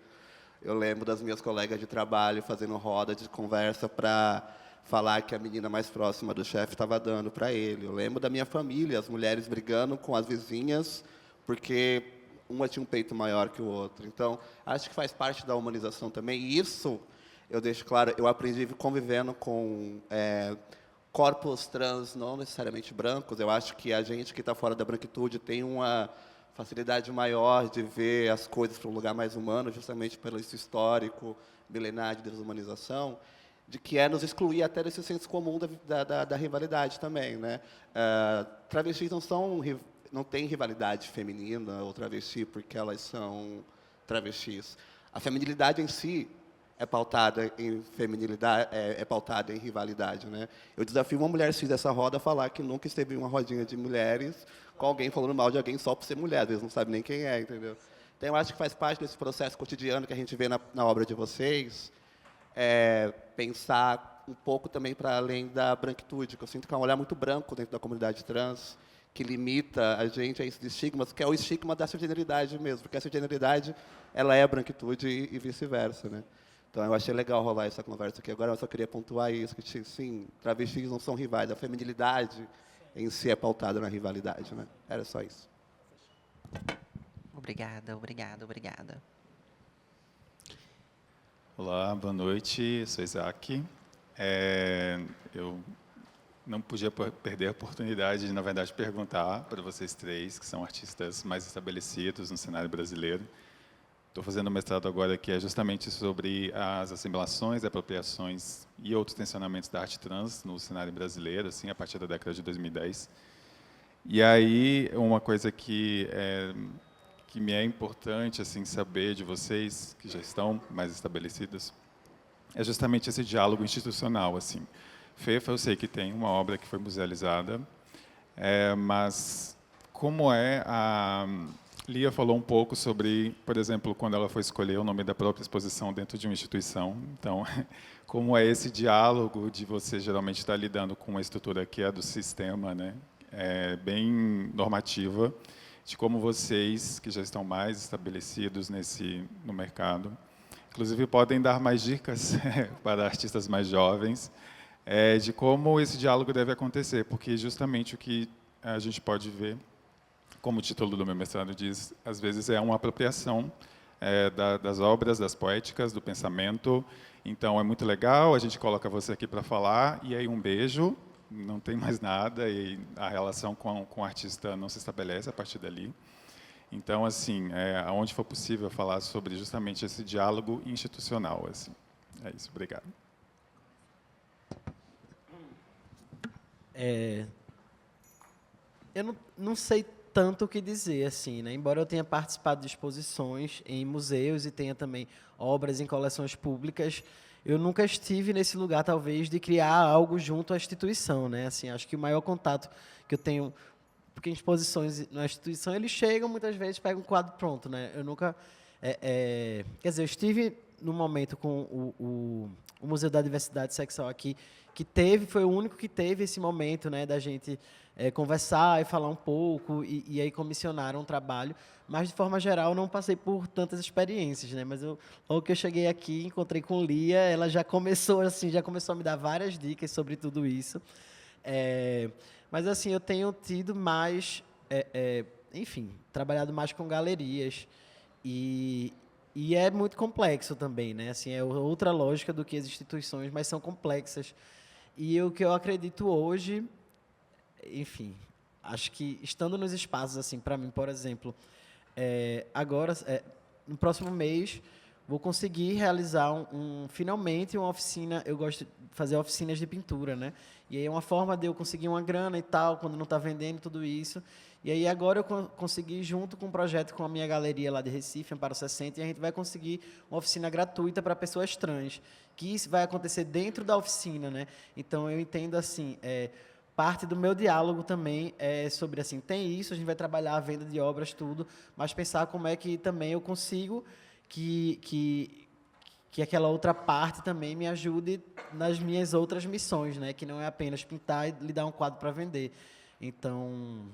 Eu lembro das minhas colegas de trabalho fazendo roda de conversa para falar que a menina mais próxima do chefe estava dando para ele. Eu lembro da minha família, as mulheres brigando com as vizinhas, porque uma tinha um peito maior que o outro. Então, acho que faz parte da humanização também. E isso, eu deixo claro, eu aprendi convivendo com corpos trans não necessariamente brancos. Eu acho que a gente que está fora da branquitude tem uma facilidade maior de ver as coisas para um lugar mais humano, justamente pelo esse histórico milenar de desumanização, de que nos excluir até desse senso comum da rivalidade também, né? Travestis não têm rivalidade feminina ou travesti porque elas são travestis. A feminilidade em si é pautada em feminilidade, é pautada em rivalidade, né? Eu desafio uma mulher cis dessa roda a falar que nunca esteve em uma rodinha de mulheres com alguém falando mal de alguém só por ser mulher, às vezes não sabe nem quem é, entendeu? Então, eu acho que faz parte desse processo cotidiano que a gente vê na obra de vocês, pensar um pouco também para além da branquitude, que eu sinto que é um olhar muito branco dentro da comunidade trans, que limita a gente a esses estigmas, que é o estigma da cisgeneridade mesmo, porque a cisgeneridade ela é a branquitude e vice-versa, né? Então, eu achei legal rolar essa conversa aqui agora, eu só queria pontuar isso, que, sim, travestis não são rivais, a feminilidade em si é pautada na rivalidade, né? Era só isso. Obrigada, obrigada, obrigada. Olá, boa noite, sou Isaac. Eu não podia perder a oportunidade de, na verdade, perguntar para vocês 3, que são artistas mais estabelecidos no cenário brasileiro. Estou fazendo um mestrado agora que é justamente sobre as assimilações, apropriações e outros tensionamentos da arte trans no cenário brasileiro, assim, a partir da década de 2010. E aí, uma coisa que me é importante assim saber de vocês, que já estão mais estabelecidos, é justamente esse diálogo institucional. Assim. Fefa, eu sei que tem uma obra que foi musealizada, mas como Lia falou um pouco sobre, por exemplo, quando ela foi escolher o nome da própria exposição dentro de uma instituição. Então, como é esse diálogo de você geralmente estar lidando com uma estrutura que é do sistema, né? Bem normativa, de como vocês, que já estão mais estabelecidos no mercado, inclusive podem dar mais dicas para artistas mais jovens, de como esse diálogo deve acontecer, porque justamente o que a gente pode ver, como o título do meu mestrado diz, às vezes é uma apropriação das obras, das poéticas, do pensamento, Então, é muito legal, a gente coloca você aqui para falar, e aí um beijo, não tem mais nada, e a relação com o artista não se estabelece a partir dali. Então, assim, aonde for possível falar sobre justamente esse diálogo institucional. Assim. É isso, obrigado. Eu não sei tanto o que dizer, assim, né? Embora eu tenha participado de exposições em museus e tenha também obras em coleções públicas, eu nunca estive nesse lugar, talvez, de criar algo junto à instituição, né? Assim, acho que o maior contato que eu tenho, porque em exposições na instituição eles chegam muitas vezes pegam um quadro pronto, né? Eu nunca, quer dizer, eu estive no momento com o Museu da Diversidade Sexual aqui, que foi o único que teve esse momento, né, da gente conversar e falar um pouco, e aí comissionaram um trabalho, mas, de forma geral, não passei por tantas experiências, né, mas logo que eu cheguei aqui, encontrei com Lia, ela já começou a me dar várias dicas sobre tudo isso, mas, assim, eu tenho tido mais, enfim, trabalhado mais com galerias, e é muito complexo também, né? Assim, é outra lógica do que as instituições, mas são complexas. E o que eu acredito hoje, enfim, acho que estando nos espaços, assim, para mim, por exemplo, agora, no próximo mês, vou conseguir realizar finalmente uma oficina. Eu gosto de fazer oficinas de pintura, né? E aí é uma forma de eu conseguir uma grana e tal, quando não está vendendo tudo isso. E aí agora eu consegui, junto com um projeto com a minha galeria lá de Recife, Amparo 60, e a gente vai conseguir uma oficina gratuita para pessoas trans, que isso vai acontecer dentro da oficina, né? Então eu entendo assim, parte do meu diálogo também é sobre assim, tem isso, a gente vai trabalhar a venda de obras, tudo, mas pensar como é que também eu consigo que aquela outra parte também me ajude nas minhas outras missões, né? Que não é apenas pintar e lhe dar um quadro para vender. Então,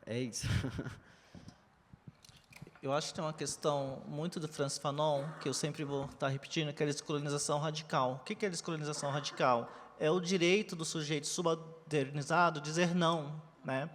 é isso. Eu acho que tem uma questão muito do Frantz Fanon, que eu sempre vou estar repetindo, que é a descolonização radical. O que é a descolonização radical? É o direito do sujeito subalternizado dizer não, né?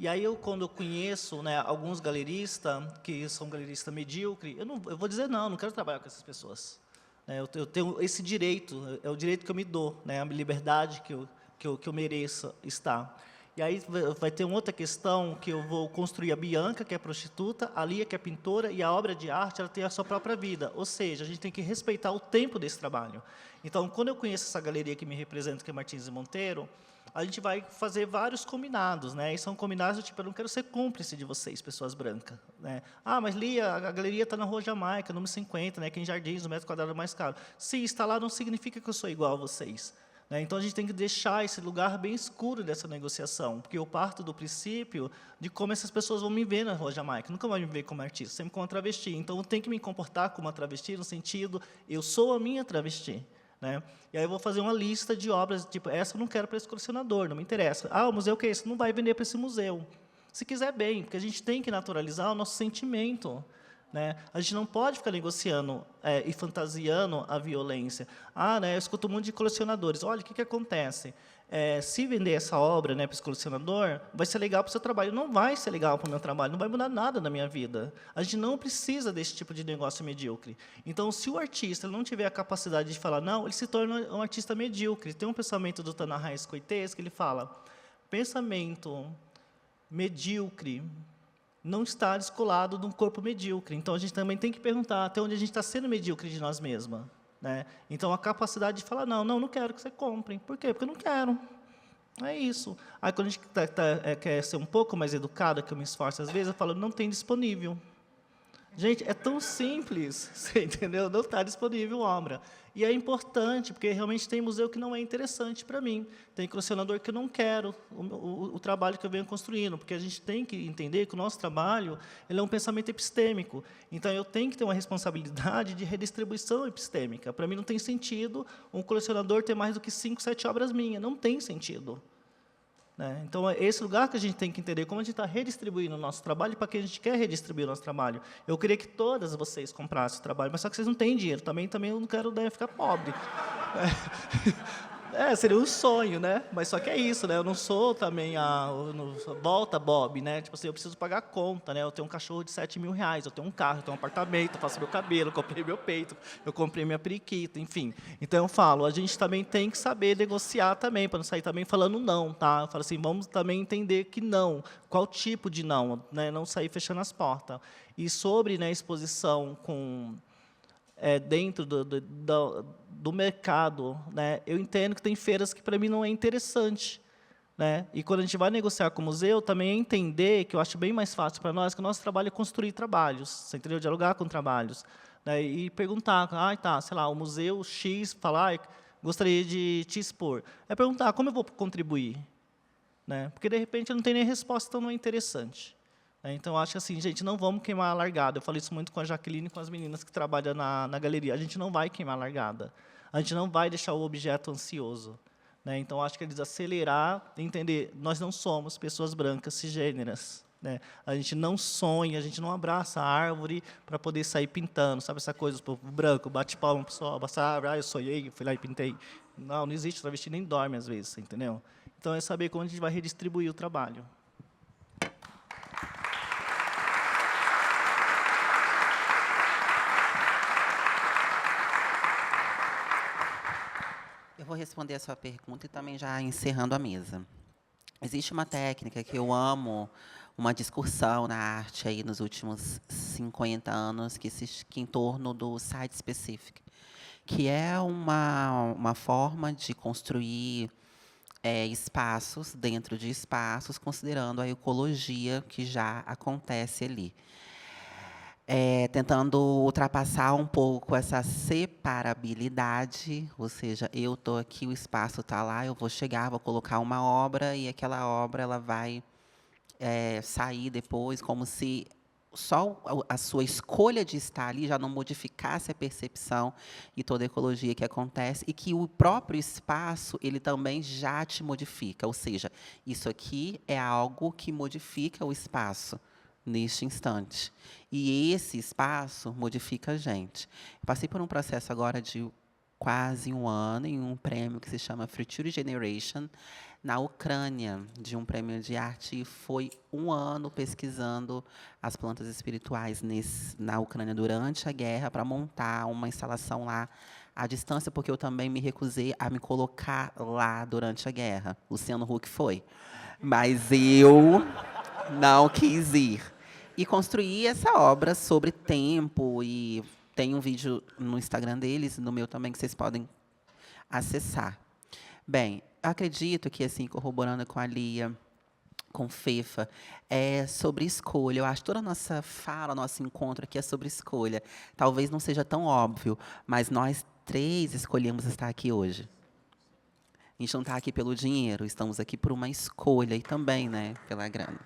E aí, quando eu conheço, né, alguns galeristas, que são galeristas medíocres, eu vou dizer não quero trabalhar com essas pessoas. Eu tenho esse direito, é o direito que eu me dou, né, a liberdade que eu mereço estar. E aí vai ter uma outra questão, que eu vou construir a Bianca, que é prostituta, a Lia, que é pintora, e a obra de arte ela tem a sua própria vida. Ou seja, a gente tem que respeitar o tempo desse trabalho. Então, quando eu conheço essa galeria que me representa, que é Martins e Monteiro, a gente vai fazer vários combinados, né? E são combinados do tipo, eu não quero ser cúmplice de vocês, pessoas brancas, né? Ah, mas Lia, a galeria está na Rua Jamaica, número 50, né? Que em Jardins, o metro quadrado é mais caro. Sim, está lá não significa que eu sou igual a vocês. Então, a gente tem que deixar esse lugar bem escuro dessa negociação, porque eu parto do princípio de como essas pessoas vão me ver na Rua Jamaica. Nunca vão me ver como artista, sempre como travesti. Então, eu tenho que me comportar como uma travesti no sentido, eu sou a minha travesti. Né? E aí eu vou fazer uma lista de obras, tipo, essa eu não quero para esse colecionador, não me interessa. Ah, o museu que é esse? Não vai vender para esse museu. Se quiser, bem, porque a gente tem que naturalizar o nosso sentimento. Né? A gente não pode ficar negociando e fantasiando a violência. Ah, né, eu escuto muito de colecionadores. Olha, o que acontece? Se vender essa obra, né, para esse colecionador, vai ser legal para o seu trabalho. Não vai ser legal para o meu trabalho, não vai mudar nada na minha vida. A gente não precisa desse tipo de negócio medíocre. Então, se o artista não tiver a capacidade de falar não, ele se torna um artista medíocre. Tem um pensamento do Ta-Nehisi Coates que ele fala, pensamento medíocre não está descolado de um corpo medíocre. Então, a gente também tem que perguntar até onde a gente está sendo medíocre de nós mesmos. Né? Então, a capacidade de falar, não quero que você compre. Por quê? Porque eu não quero. É isso. Aí, quando a gente quer ser um pouco mais educado, que eu me esforço às vezes, eu falo, não tem disponível. Gente, é tão simples, você entendeu? Não está disponível obra. E é importante, porque realmente tem museu que não é interessante para mim. Tem colecionador que eu não quero o trabalho que eu venho construindo, porque a gente tem que entender que o nosso trabalho ele é um pensamento epistêmico. Então, eu tenho que ter uma responsabilidade de redistribuição epistêmica. Para mim, não tem sentido um colecionador ter mais do que 5, 7 obras minhas. Não tem sentido. Né? Então, é esse lugar que a gente tem que entender como a gente está redistribuindo o nosso trabalho e para que a gente quer redistribuir o nosso trabalho. Eu queria que todas vocês comprassem o trabalho, mas só que vocês não têm dinheiro. Também eu não quero ficar pobre. Seria um sonho, né? Mas só que é isso, né? Eu não sou também volta Bob, né? Tipo assim, eu preciso pagar a conta, né? Eu tenho um cachorro de 7 mil reais, eu tenho um carro, eu tenho um apartamento, eu faço meu cabelo, eu comprei meu peito, eu comprei minha periquita, enfim. Então eu falo, a gente também tem que saber negociar também, para não sair também falando não, tá? Eu falo assim, vamos também entender que não, qual tipo de não, né? Não sair fechando as portas. E sobre, né, exposição com... dentro do mercado, né? Eu entendo que tem feiras que para mim não é interessante, né? E quando a gente vai negociar com o museu, também é entender que eu acho bem mais fácil para nós que o nosso trabalho é construir trabalhos, você entendeu? Dialogar com trabalhos, né? E perguntar, sei lá, o museu X falar, gostaria de te expor, é perguntar como eu vou contribuir, né? Porque de repente eu não tenho nem resposta, então não é interessante. Então, acho que assim, gente, não vamos queimar a largada. Eu falei isso muito com a Jaqueline e com as meninas que trabalham na galeria. A gente não vai queimar a largada. A gente não vai deixar o objeto ansioso. Né? Então, acho que é desacelerar, entender, nós não somos pessoas brancas cisgêneras. Né? A gente não sonha, a gente não abraça a árvore para poder sair pintando. Sabe essa coisa, o povo branco, bate palma, pessoal, abraça a árvore, eu sonhei, fui lá e pintei. Não, não existe, travesti nem dorme às vezes, entendeu? Então, é saber como a gente vai redistribuir o trabalho. Eu vou responder a sua pergunta e também já encerrando a mesa. Existe uma técnica que eu amo, uma discussão na arte aí nos últimos 50 anos, que em torno do site specific, que é uma forma de construir espaços dentro de espaços, considerando a ecologia que já acontece ali. Tentando ultrapassar um pouco essa separabilidade, ou seja, eu estou aqui, o espaço está lá, eu vou chegar, vou colocar uma obra e aquela obra ela vai sair depois, como se só a sua escolha de estar ali já não modificasse a percepção e toda a ecologia que acontece, e que o próprio espaço ele também já te modifica, ou seja, isso aqui é algo que modifica o espaço neste instante. E esse espaço modifica a gente. Eu passei por um processo agora de quase um ano em um prêmio que se chama Future Generation, na Ucrânia, de um prêmio de arte, e foi um ano pesquisando as plantas espirituais na Ucrânia durante a guerra, para montar uma instalação lá à distância, porque eu também me recusei a me colocar lá durante a guerra. Luciano Huck foi. Mas eu não quis ir. E construí essa obra sobre tempo, e tem um vídeo no Instagram deles, no meu também, que vocês podem acessar. Bem, acredito que, assim, corroborando com a Lia, com Fefa, é sobre escolha. Eu acho que toda a nossa fala, nosso encontro aqui é sobre escolha. Talvez não seja tão óbvio, mas nós três escolhemos estar aqui hoje. A gente não está aqui pelo dinheiro, estamos aqui por uma escolha, e também, né, pela grana.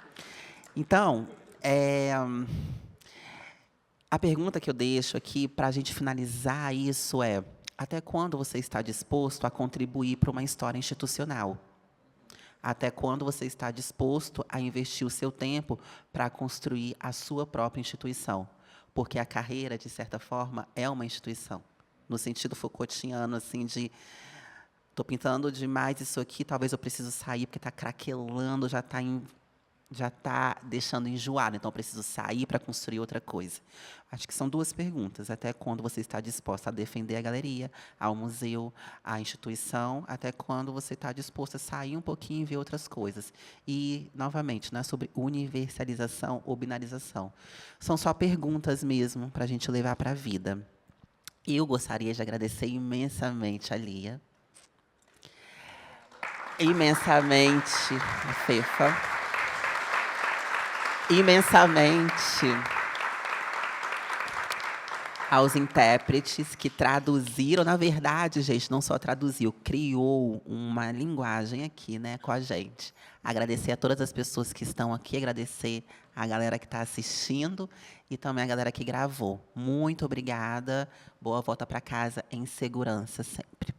Então, a pergunta que eu deixo aqui para a gente finalizar isso é: até quando você está disposto a contribuir para uma história institucional? Até quando você está disposto a investir o seu tempo para construir a sua própria instituição? Porque a carreira, de certa forma, é uma instituição. No sentido Foucaultiano, assim, de estou pintando demais isso aqui, talvez eu preciso sair porque está craquelando, já está deixando enjoado, então eu preciso sair para construir outra coisa. Acho que são duas perguntas. Até quando você está disposto a defender a galeria, ao museu, à instituição, até quando você está disposto a sair um pouquinho e ver outras coisas. E, novamente, não é sobre universalização ou binarização. São só perguntas mesmo para a gente levar para a vida. Eu gostaria de agradecer imensamente a Lia, imensamente a Fefa, imensamente aos intérpretes que traduziram, na verdade, gente, não só traduziu, criou uma linguagem aqui, né, com a gente. Agradecer a todas as pessoas que estão aqui, agradecer a galera que está assistindo e também a galera que gravou. Muito obrigada. Boa volta para casa em segurança sempre.